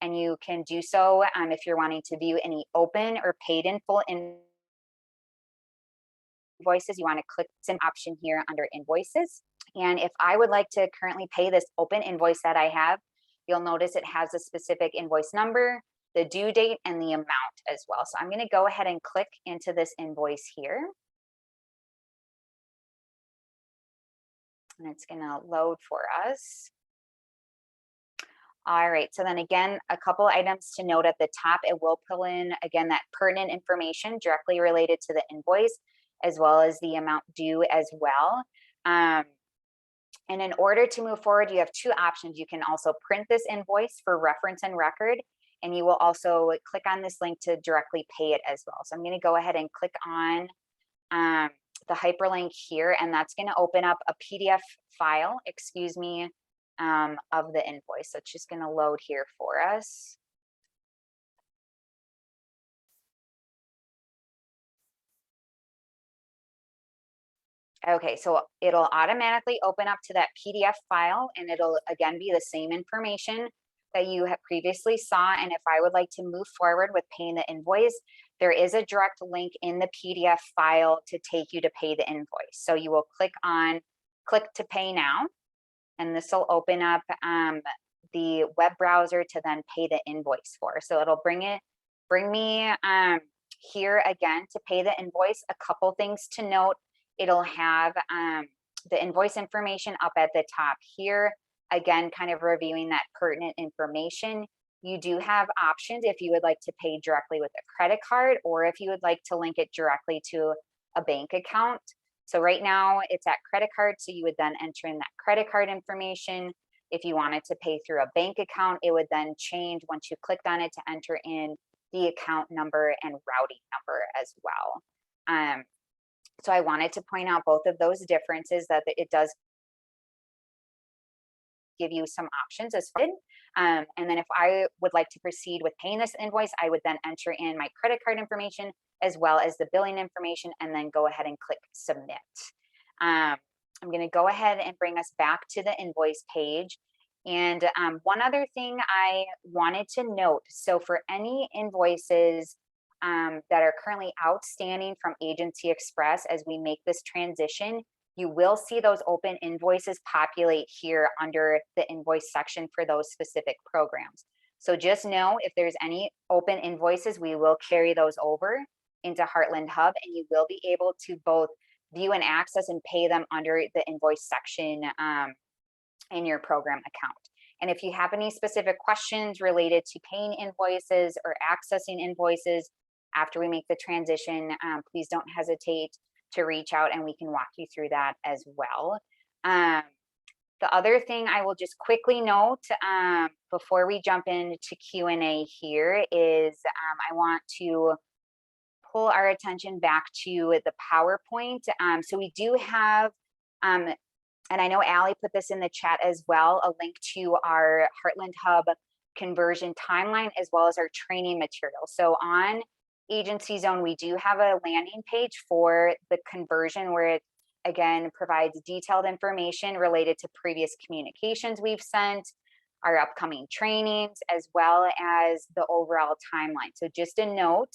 and you can do so if you're wanting to view any open or paid in full invoices. You want to click some option here under invoices. And if I would like to currently pay this open invoice that I have, you'll notice it has a specific invoice number, the due date, and the amount as well. So I'm going to go ahead and click into this invoice here. And it's going to load for us. All right, so then again, a couple items to note at the top. It will pull in, again, that pertinent information directly related to the invoice, as well as the amount due as well. And in order to move forward, you have two options. You can also print this invoice for reference and record, and you will also click on this link to directly pay it as well. So I'm going to go ahead and click on the hyperlink here, and that's going to open up a PDF file, of the invoice. So it's just going to load here for us. Okay, so it'll automatically open up to that PDF file, and it'll again be the same information that you have previously saw. And if I would like to move forward with paying the invoice, there is a direct link in the PDF file to take you to pay the invoice. So you will click to pay now, and this will open up the web browser to then pay the invoice for. So it'll bring me here again to pay the invoice. A couple things to note: it'll have the invoice information up at the top here. Again, kind of reviewing that pertinent information. You do have options if you would like to pay directly with a credit card, or if you would like to link it directly to a bank account. So right now it's at credit card, so you would then enter in that credit card information. If you wanted to pay through a bank account, it would then change once you clicked on it to enter in the account number and routing number as well. So I wanted to point out both of those differences, that it does give you some options as well. And then if I would like to proceed with paying this invoice, I would then enter in my credit card information as well as the billing information, and then go ahead and click submit. I'm going to go ahead and bring us back to the invoice page. And one other thing I wanted to note: so for any invoices that are currently outstanding from Agency Express, as we make this transition, you will see those open invoices populate here under the invoice section for those specific programs. So just know, if there's any open invoices, we will carry those over into Heartland Hub, and you will be able to both view and access and pay them under the invoice section in your program account. And if you have any specific questions related to paying invoices or accessing invoices after we make the transition, please don't hesitate to reach out, and we can walk you through that as well. The other thing I will just quickly note before we jump into Q&A here is I want to pull our attention back to the PowerPoint. So we do have, and I know Allie put this in the chat as well, a link to our Heartland Hub conversion timeline, as well as our training material. So on Agency Zone, we do have a landing page for the conversion where it, again, provides detailed information related to previous communications we've sent, our upcoming trainings, as well as the overall timeline. So just a note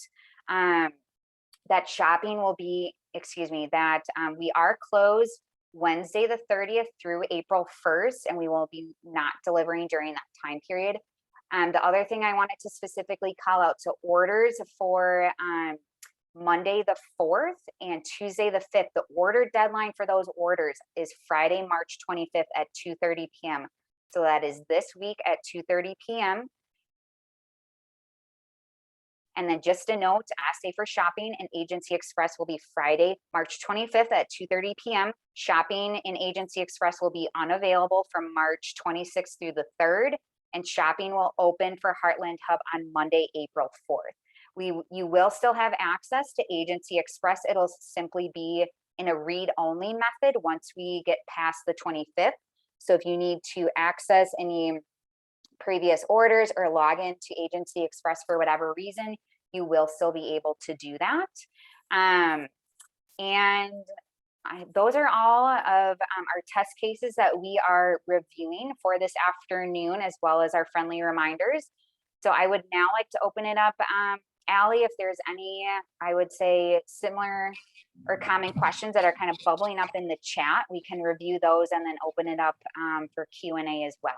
that shopping will be, that we are closed Wednesday the 30th through April 1st, and we will be not delivering during that time period. The other thing I wanted to specifically call out, so orders for Monday the 4th and Tuesday the 5th, the order deadline for those orders is Friday, March 25th at 2:30 p.m. So that is this week at 2:30 p.m. And then just a note, Ask Safe for Shopping and Agency Express will be Friday, March 25th at 2:30 p.m. Shopping in Agency Express will be unavailable from March 26th through the 3rd, and shopping will open for Heartland Hub on Monday, April 4th. You will still have access to Agency Express. It'll simply be in a read-only method once we get past the 25th. So if you need to access any previous orders or log into Agency Express for whatever reason, you will still be able to do that. Those are all of our test cases that we are reviewing for this afternoon, as well as our friendly reminders. So I would now like to open it up. Allie, if there's any, I would say, similar or common questions that are kind of bubbling up in the chat, we can review those and then open it up for Q&A as well.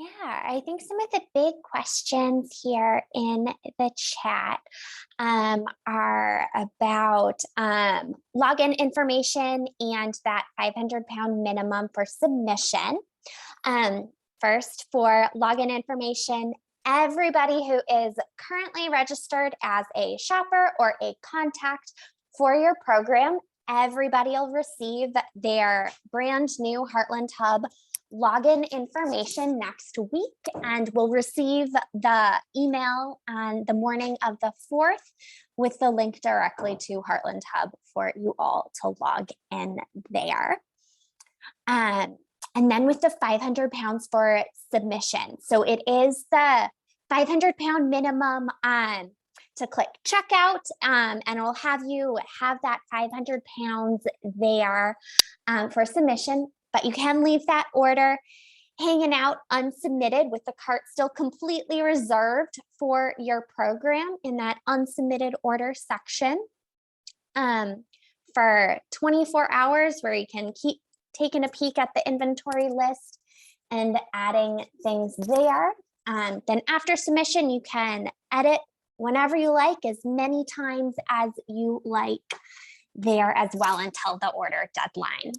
Yeah, I think some of the big questions here in the chat are about login information and that 500-pound minimum for submission. First, for login information, everybody who is currently registered as a shopper or a contact for your program, everybody will receive their brand new Heartland Hub login information next week, and will receive the email on the morning of the 4th with the link directly to Heartland Hub for you all to log in there. And then with the 500 pounds for submission. So it is the 500-pound minimum to click checkout, and it will have you have that 500 pounds there for submission. But you can leave that order hanging out unsubmitted with the cart still completely reserved for your program in that unsubmitted order section for 24 hours, where you can keep taking a peek at the inventory list and adding things there. Then after submission, you can edit whenever you like, as many times as you like there as well until the order deadline.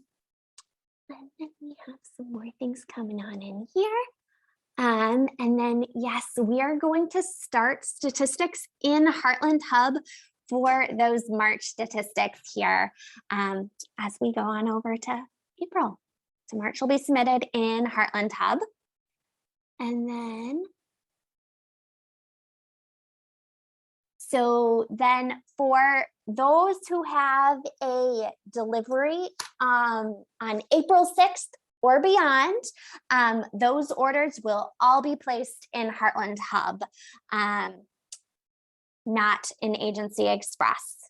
And then we have some more things coming on in here. And then, yes, we are going to start statistics in Heartland Hub for those March statistics here as we go on over to April. So March will be submitted in Heartland Hub. And then, so then for those who have a delivery on April 6th or beyond, those orders will all be placed in Heartland Hub, not in Agency Express.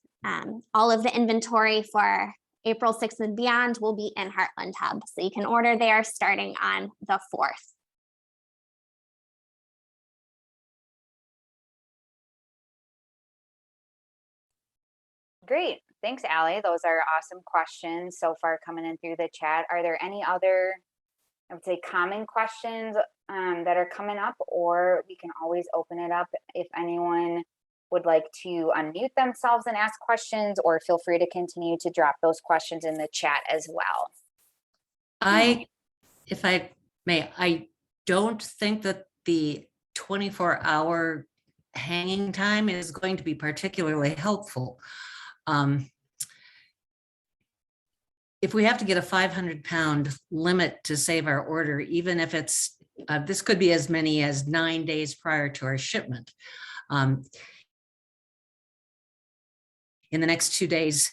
All of the inventory for April 6th and beyond will be in Heartland Hub. So you can order there starting on the 4th. Great. Thanks, Allie. Those are awesome questions so far coming in through the chat. Are there any other, I would say, common questions that are coming up, or we can always open it up if anyone would like to unmute themselves and ask questions, or feel free to continue to drop those questions in the chat as well. If I may, I don't think that the 24-hour hanging time is going to be particularly helpful. If we have to get a 500-pound limit to save our order, even if it's, this could be as many as 9 days prior to our shipment. In the next 2 days,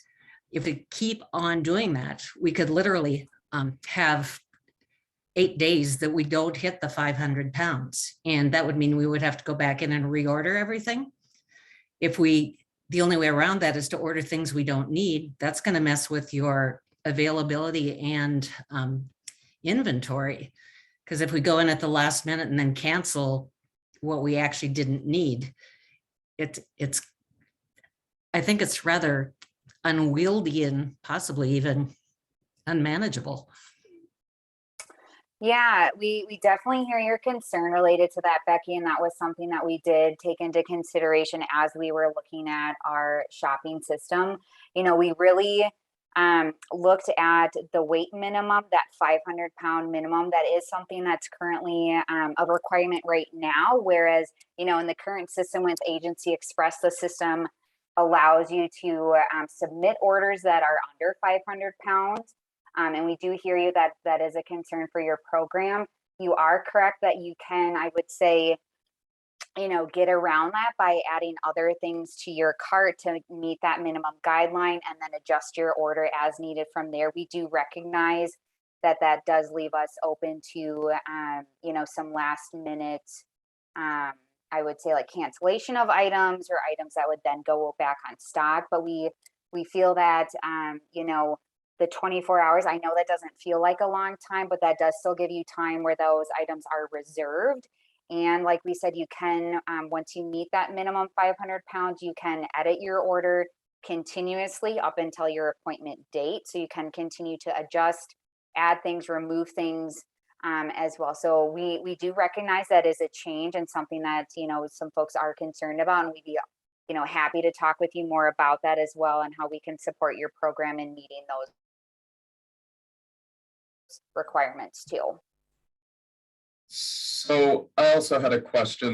if we keep on doing that, we could literally have 8 days that we don't hit the 500 pounds. And that would mean we would have to go back in and reorder everything. The only way around that is to order things we don't need. That's going to mess with your availability and inventory. Because if we go in at the last minute and then cancel what we actually didn't need, I think it's rather unwieldy and possibly even unmanageable. Yeah, we definitely hear your concern related to that, Becky, and that was something that we did take into consideration as we were looking at our shopping system. You know, we really looked at the weight minimum, that 500-pound minimum. That is something that's currently a requirement right now, whereas, you know, in the current system with Agency Express, the system allows you to submit orders that are under 500 pounds. And we do hear you that that is a concern for your program. You are correct that you can, I would say, you know, get around that by adding other things to your cart to meet that minimum guideline and then adjust your order as needed from there. We do recognize that that does leave us open to, you know, some last minute, I would say like cancellation of items or items that would then go back on stock. But we feel that, you know, the 24 hours, I know that doesn't feel like a long time, but that does still give you time where those items are reserved. And like we said, you can, once you meet that minimum 500 pounds, you can edit your order continuously up until your appointment date. So you can continue to adjust, add things, remove things as well. So we do recognize that is a change and something that, you know, some folks are concerned about, and we'd be, you know, happy to talk with you more about that as well and how we can support your program in meeting those requirements too. So I also had a question,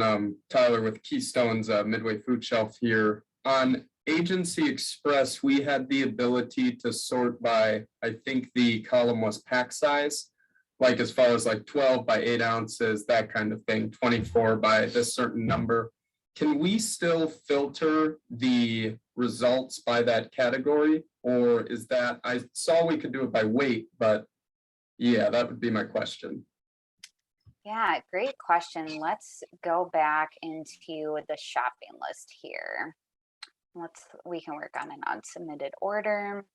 Tyler, with Keystone's Midway Food Shelf here. On Agency Express, we had the ability to sort by, I think the column was pack size, like as far as like 12 by 8 ounces, that kind of thing, 24 by this certain number. Can we still filter the results by that category? Or is that, I saw we could do it by weight, but yeah, that would be my question. Yeah, great question. Let's go back into the shopping list here. We can work on an unsubmitted order.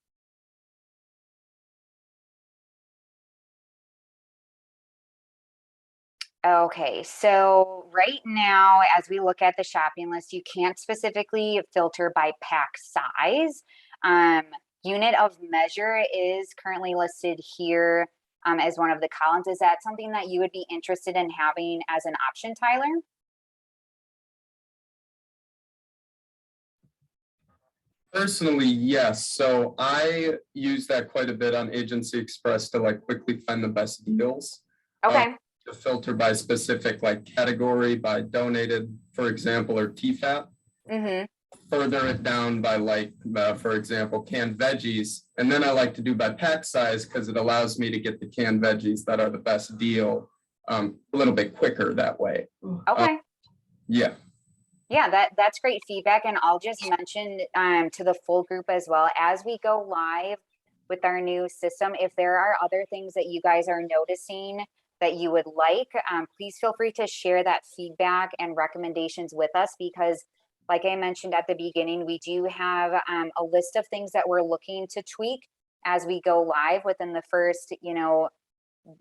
Okay, so right now, as we look at the shopping list, you can't specifically filter by pack size. Unit of measure is currently listed here as one of the columns. Is that something that you would be interested in having as an option, Tyler? Personally, yes. So I use that quite a bit on Agency Express to like quickly find the best deals. Okay. To filter by specific like category, by donated, for example, or TFAP. Mm-hmm. Further it down by like, for example, canned veggies. And then I like to do by pack size because it allows me to get the canned veggies that are the best deal a little bit quicker that way. Okay. Yeah. Yeah, that's great feedback. And I'll just mention to the full group as well, as we go live with our new system, if there are other things that you guys are noticing that you would like, please feel free to share that feedback and recommendations with us, because like I mentioned at the beginning, we do have a list of things that we're looking to tweak as we go live within the first, you know,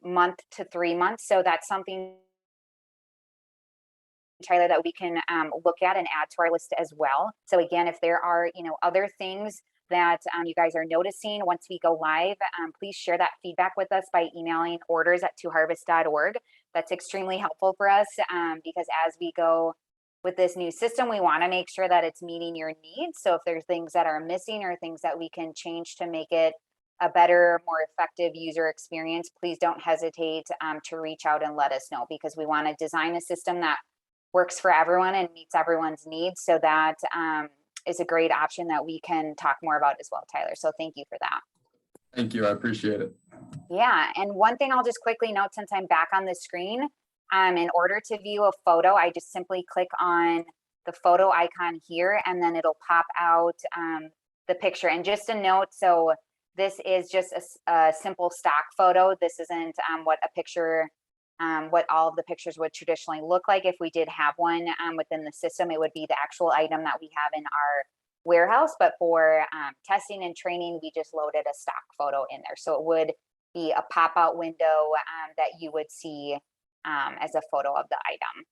month to 3 months. So that's something, Tyler, that we can look at and add to our list as well. So again, if there are, you know, other things that you guys are noticing once we go live, please share that feedback with us by emailing orders@toharvest.org. That's extremely helpful for us because as we go with this new system, we want to make sure that it's meeting your needs. So if there's things that are missing or things that we can change to make it a better, more effective user experience, please don't hesitate to reach out and let us know, because we want to design a system that works for everyone and meets everyone's needs. So that is a great option that we can talk more about as well, Tyler. So thank you for that. Thank you. I appreciate it. Yeah, and one thing I'll just quickly note since I'm back on the screen, in order to view a photo, I just simply click on the photo icon here, and then it'll pop out the picture. And just a note, so this is just a simple stock photo. This isn't what a picture, what all of the pictures would traditionally look like. If we did have one within the system, it would be the actual item that we have in our warehouse. But for testing and training, we just loaded a stock photo in there. So it would be a pop-out window that you would see as a photo of the item.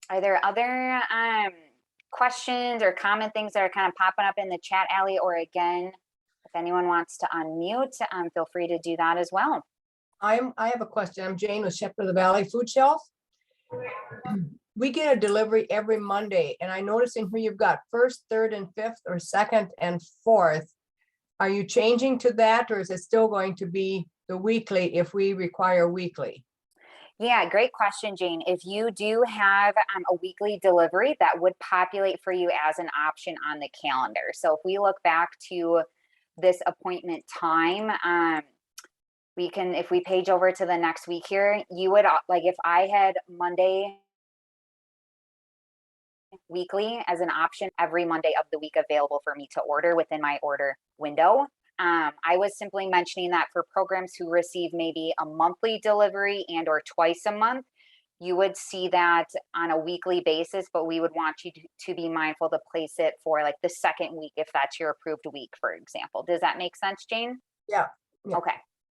Are there other questions or common things that are kind of popping up in the chat, Allie? Or again, if anyone wants to unmute, feel free to do that as well. I have a question. I'm Jane with Shepherd of the Valley Food Shelf. We get a delivery every Monday, and I noticed in here you've got first, third, and fifth, or second and fourth. Are you changing to that, or is it still going to be the weekly if we require weekly? Yeah, great question, Jane. If you do have a weekly delivery, that would populate for you as an option on the calendar. So if we look back to this appointment time, we can, if we page over to the next week here, you would, like if I had Monday weekly as an option every Monday of the week available for me to order within my order window. I was simply mentioning that for programs who receive maybe a monthly delivery and or twice a month, you would see that on a weekly basis, but we would want you to be mindful to place it for like the second week if that's your approved week, for example. Does that make sense, Jane? Yeah. Okay.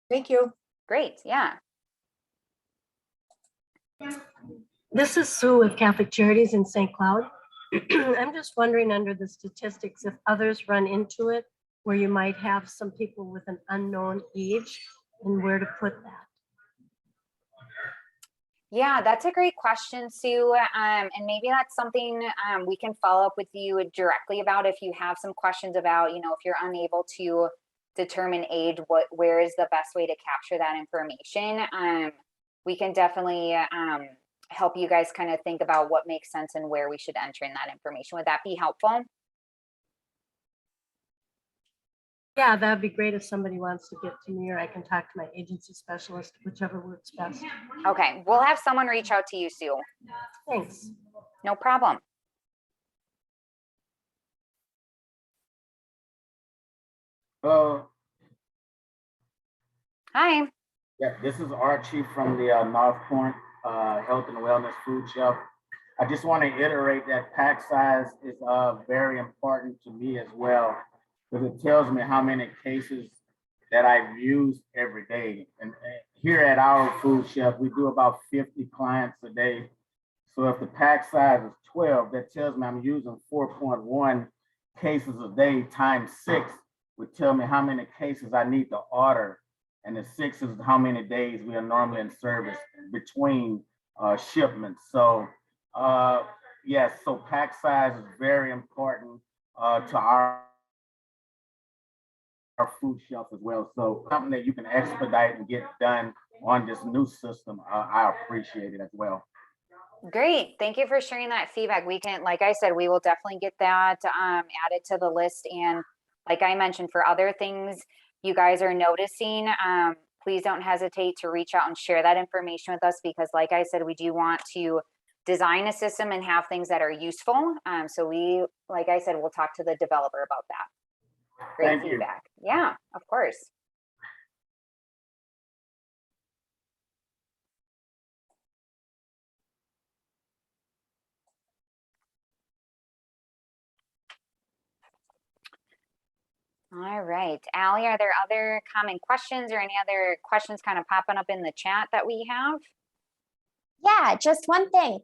Thank you. Great. Yeah. This is Sue with Catholic Charities in St. Cloud. I'm just wondering under the statistics if others run into it where you might have some people with an unknown age and where to put that. Yeah, that's a great question, Sue. And maybe that's something we can follow up with you directly about if you have some questions about, you know, if you're unable to determine age, where is the best way to capture that information. We can definitely help you guys kind of think about what makes sense and where we should enter in that information. Would that be helpful? Yeah, that'd be great if somebody wants to get to me, or I can talk to my agency specialist, whichever works best. Okay, we'll have someone reach out to you, Sue. Thanks. No problem. Hello. Hi. Yeah, this is Archie from the North Point Health and Wellness Food Shelf. I just want to iterate that pack size is very important to me as well, because it tells me how many cases that I've used every day. And here at our food shelf, we do about 50 clients a day. So if the pack size is 12, that tells me I'm using 4.1 cases a day times 6 would tell me how many cases I need to order. And the 6 is how many days we are normally in service between shipments. So yes, so pack size is very important to our food shelf as well. So something that you can expedite and get done on this new system, I appreciate it as well. Great. Thank you for sharing that feedback. We can, like I said, we will definitely get that added to the list. And like I mentioned, for other things you guys are noticing, please don't hesitate to reach out and share that information with us, because like I said, we do want to design a system and have things that are useful. So we, like I said, we'll talk to the developer about that. Great Thank you. feedback. Yeah, of course. All right, Allie, are there other common questions or any other questions kind of popping up in the chat that we have? Yeah, just one thing.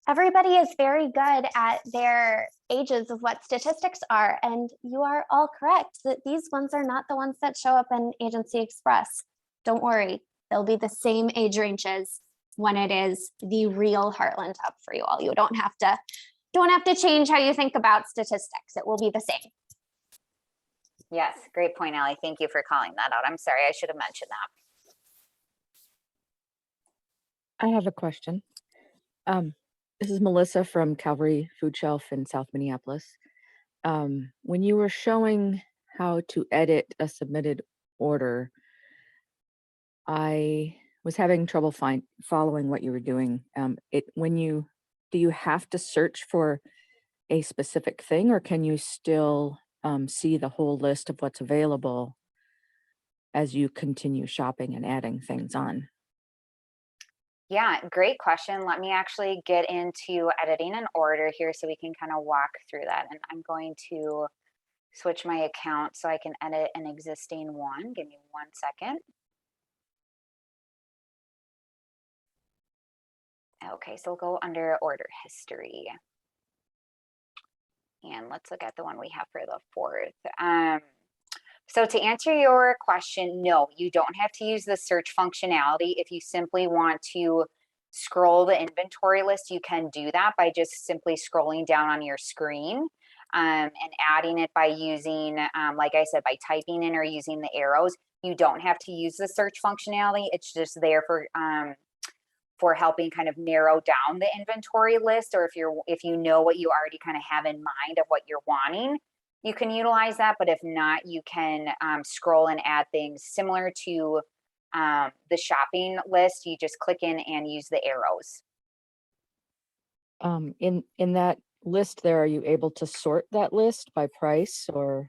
Everybody is very good at their ages of what statistics are, and you are all correct that these ones are not the ones that show up in Agency Express. Don't worry, they'll be the same age ranges when it is the real Heartland Hub for you all. You don't have to change how you think about statistics. It will be the same. Yes, great point, Allie. Thank you for calling that out. I'm sorry, I should have mentioned that. I have a question. This is Melissa from Calvary Food Shelf in South Minneapolis. When you were showing how to edit a submitted order, I was having trouble following what you were doing. Do you have to search for a specific thing, or can you still see the whole list of what's available as you continue shopping and adding things on? Yeah, great question. Let me actually get into editing an order here so we can kind of walk through that. And I'm going to switch my account so I can edit an existing one. Give me 1 second. Okay, so we'll go under order history. And let's look at the one we have for the 4th. So to answer your question, no, you don't have to use the search functionality. If you simply want to scroll the inventory list, you can do that by just simply scrolling down on your screen and adding it by using, like I said, by typing in or using the arrows. You don't have to use the search functionality. It's just there for helping kind of narrow down the inventory list, or if you know what you already kind of have in mind of what you're wanting, you can utilize that. But if not, you can scroll and add things similar to the shopping list. You just click in and use the arrows. In that list there, are you able to sort that list by price or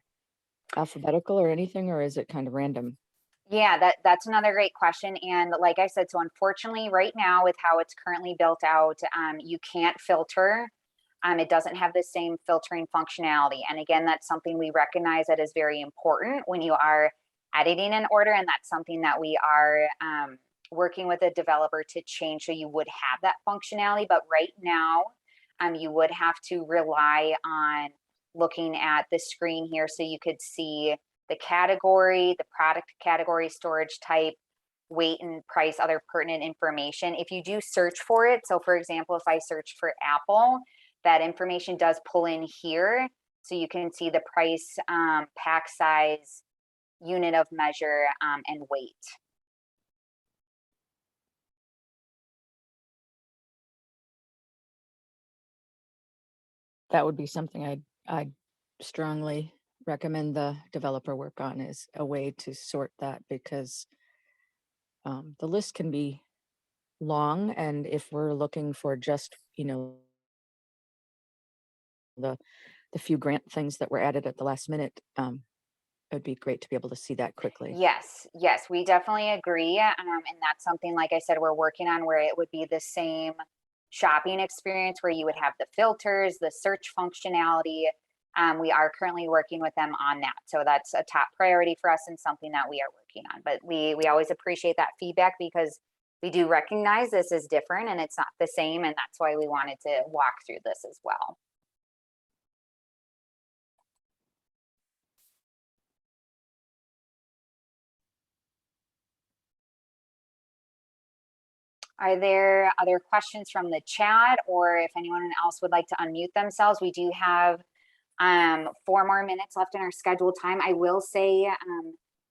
alphabetical or anything, or is it kind of random? Yeah, that's another great question. And like I said, so unfortunately right now with how it's currently built out, you can't filter. It doesn't have the same filtering functionality. And again, that's something we recognize that is very important when you are editing an order. And that's something that we are working with a developer to change so you would have that functionality. But right now, you would have to rely on looking at the screen here so you could see the category, the product category, storage type, weight and price, other pertinent information. If you do search for it, so for example, if I search for Apple, that information does pull in here. So you can see the price, pack size, unit of measure, and weight. That would be something I'd strongly recommend the developer work on, is a way to sort that, because the list can be long, and if we're looking for just, the few grant things that were added at the last minute, it'd be great to be able to see that quickly. Yes, we definitely agree. And that's something, like I said, we're working on, where it would be the same shopping experience where you would have the filters, the search functionality. We are currently working with them on that. So that's a top priority for us and something that we are working on. But we always appreciate that feedback, because we do recognize this is different and it's not the same. And that's why we wanted to walk through this as well. Are there other questions from the chat, or if anyone else would like to unmute themselves? We do have 4 more minutes left in our scheduled time. I will say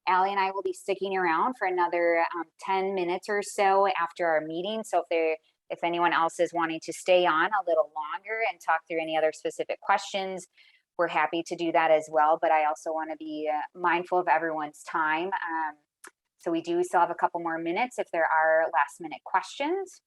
Allie and I will be sticking around for another 10 minutes or so after our meeting. So if anyone else is wanting to stay on a little longer and talk through any other specific questions, we're happy to do that as well. But I also want to be mindful of everyone's time. So we do still have a couple more minutes if there are last minute questions.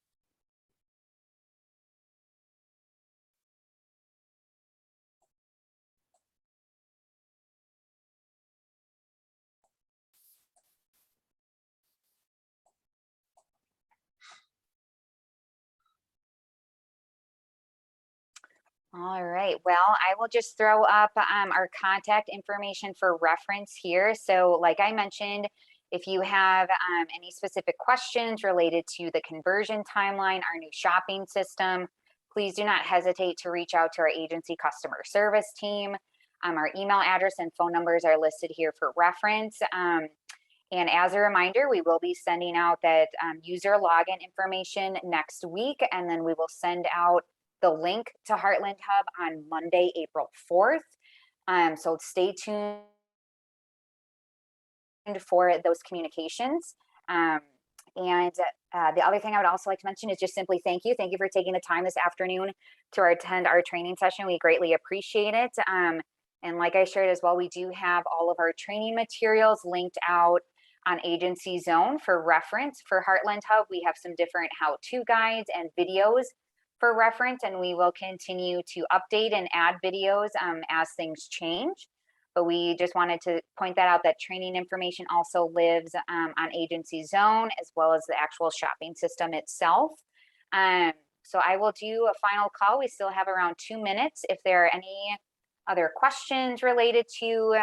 All right, well, I will just throw up our contact information for reference here. So like I mentioned, if you have any specific questions related to the conversion timeline, our new shopping system, please do not hesitate to reach out to our agency customer service team. Our email address and phone numbers are listed here for reference. And as a reminder, we will be sending out that user login information next week, and then we will send out the link to Heartland Hub on Monday, April 4th. So stay tuned for those communications. And the other thing I would also like to mention is just simply thank you. Thank you for taking the time this afternoon to attend our training session. We greatly appreciate it. And like I shared as well, we do have all of our training materials linked out on Agency Zone for reference. For Heartland Hub, we have some different how-to guides and videos for reference, and we will continue to update and add videos as things change. But we just wanted to point that out, that training information also lives on Agency Zone, as well as the actual shopping system itself. So I will do a final call. We still have around 2 minutes. If there are any other questions related to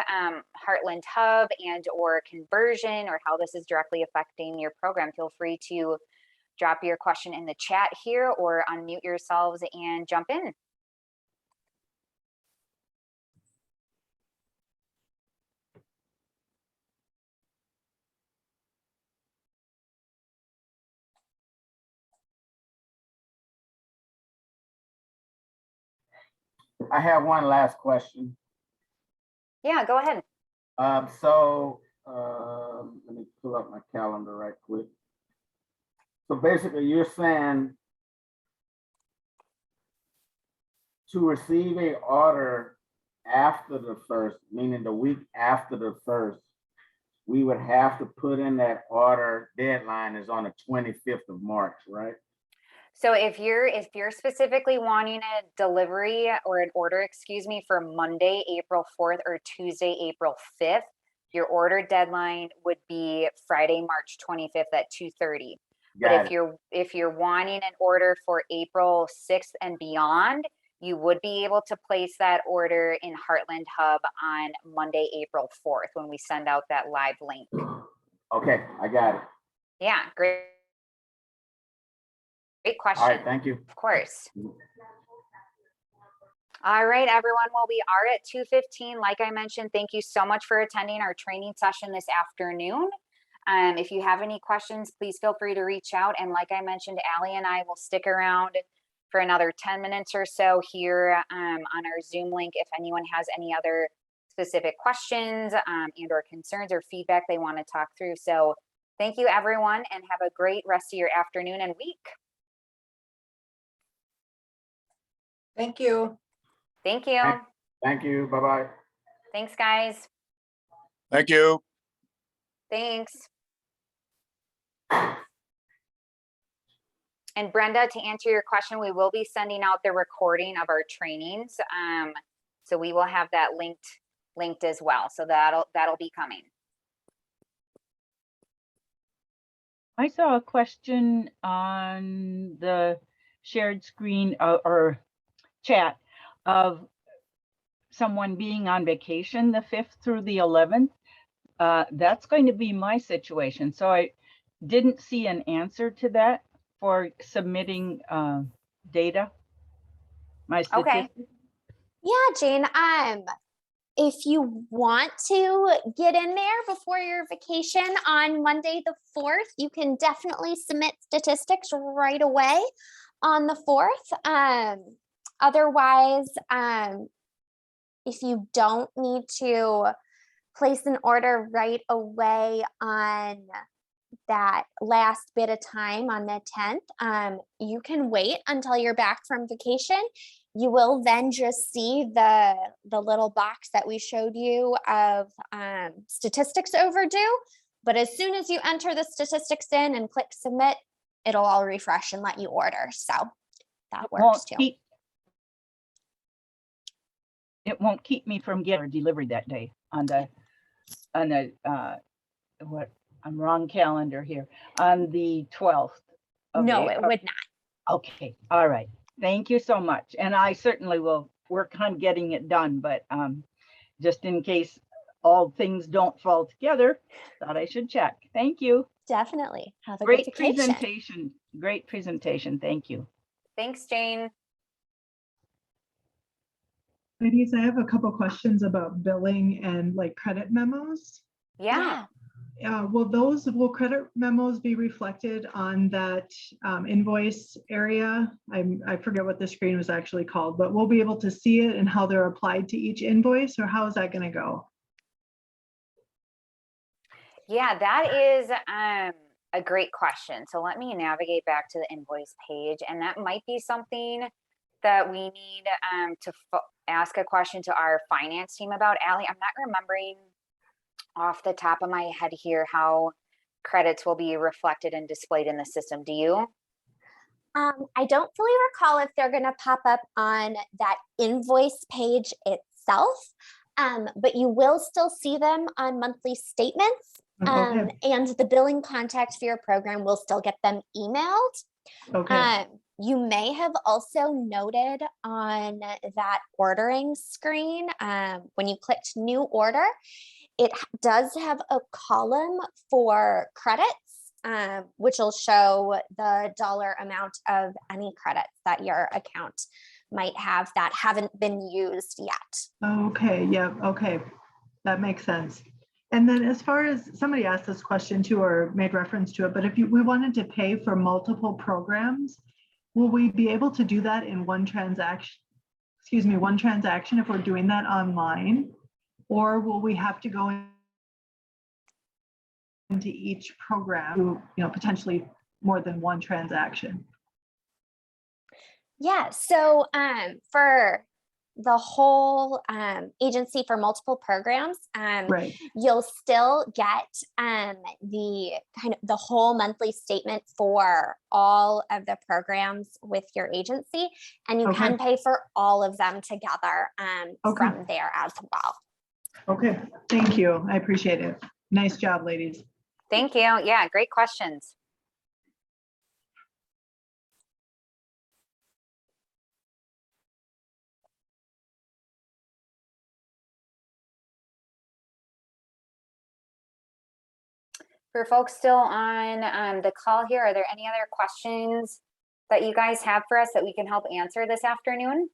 Heartland Hub and or conversion, or how this is directly affecting your program, feel free to drop your question in the chat here or unmute yourselves and jump in. I have one last question. Yeah, go ahead. Let me pull up my calendar right quick. So basically you're saying to receive a order after the 1st, meaning the week after the 1st, we would have to put in that order deadline is on the 25th of March, right? So if you're specifically wanting a delivery or an order, excuse me, for Monday, April 4th or Tuesday, April 5th, your order deadline would be Friday, March 25th at 2:30. But if you're wanting an order for April 6th and beyond, you would be able to place that order in Heartland Hub on Monday, April 4th, when we send out that live link. Okay, I got it. Yeah, great question. All right, thank you. Of course. All right, everyone. Well, we are at 2:15. Like I mentioned, thank you so much for attending our training session this afternoon. If you have any questions, please feel free to reach out. And like I mentioned, Allie and I will stick around for another 10 minutes or so here on our Zoom link if anyone has any other specific questions and or concerns or feedback they want to talk through. So thank you, everyone, and have a great rest of your afternoon and week. Thank you. Thank you. Thank you. Bye-bye. Thanks, guys. Thank you. Thanks. And Brenda, to answer your question, we will be sending out the recording of our trainings. So we will have that linked as well. So that'll be coming. I saw a question on the shared screen or chat of someone being on vacation the 5th through the 11th. That's going to be my situation. So I didn't see an answer to that for submitting data. My statistics. Okay. Yeah, Jane. If you want to get in there before your vacation on Monday the 4th, you can definitely submit statistics right away on the 4th. Otherwise, if you don't need to place an order right away on that last bit of time on the 10th, you can wait until you're back from vacation. You will then just see the little box that we showed you of statistics overdue. But as soon as you enter the statistics in and click submit, it'll all refresh and let you order. So that works too. It won't keep me from getting delivery that day on the what, I'm wrong calendar here, on the 12th. No, it would not. Okay, all right. Thank you so much. And I certainly will work on getting it done, but just in case all things don't fall together, thought I should check. Thank you. Definitely. Have a Great good vacation. presentation. Great presentation. Thank you. Thanks, Jane. Ladies, I have a couple questions about billing and like credit memos. Yeah. Will credit memos be reflected on that invoice area? I forget what the screen was actually called, but we'll be able to see it and how they're applied to each invoice, or how is that going to go? Yeah, that is a great question. So let me navigate back to the invoice page, and that might be something that we need to ask a question to our finance team about. Allie, I'm not remembering off the top of my head here how credits will be reflected and displayed in the system. Do you? I don't fully recall if they're going to pop up on that invoice page itself, but you will still see them on monthly statements. Okay. And the billing contact for your program will still get them emailed. Okay. You may have also noted on that ordering screen, when you clicked new order, it does have a column for credits, which will show the dollar amount of any credits that your account might have that haven't been used yet. Okay. Yeah. Okay. That makes sense. And then as far as somebody asked this question too, or made reference to it, but if we wanted to pay for multiple programs, will we be able to do that in one transaction? Excuse me, one transaction if we're doing that online, or will we have to go into each program, potentially more than one transaction? Yeah, so for the whole agency for multiple programs, Right. you'll still get the whole monthly statement for all of the programs with your agency, and you can pay for all of them together from there as well. Okay, thank you. I appreciate it. Nice job, ladies. Thank you. Yeah, great questions. For folks still on the call here, are there any other questions that you guys have for us that we can help answer this afternoon?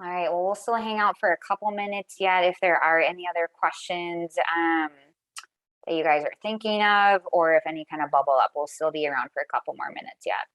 All right, well, we'll still hang out for a couple minutes yet if there are any other questions that you guys are thinking of, or if any kind of bubble up, we'll still be around for a couple more minutes yet.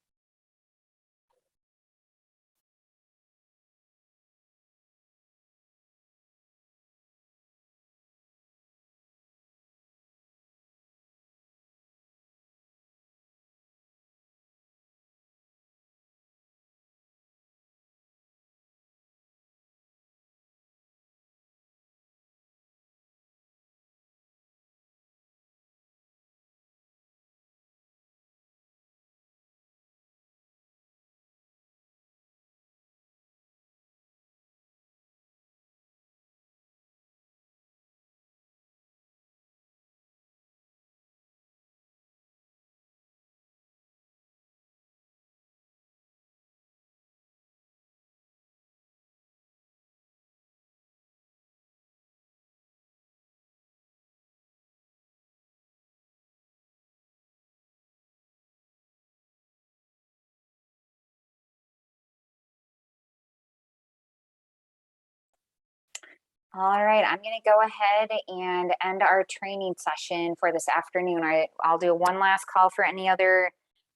All right, I'm going to go ahead and end our training session for this afternoon. I'll do one last call for any other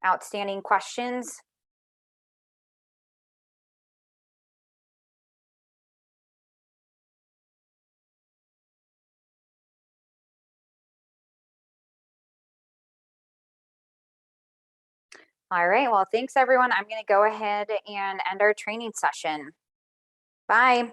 outstanding questions. All right, well, thanks everyone. I'm going to go ahead and end our training session. Bye.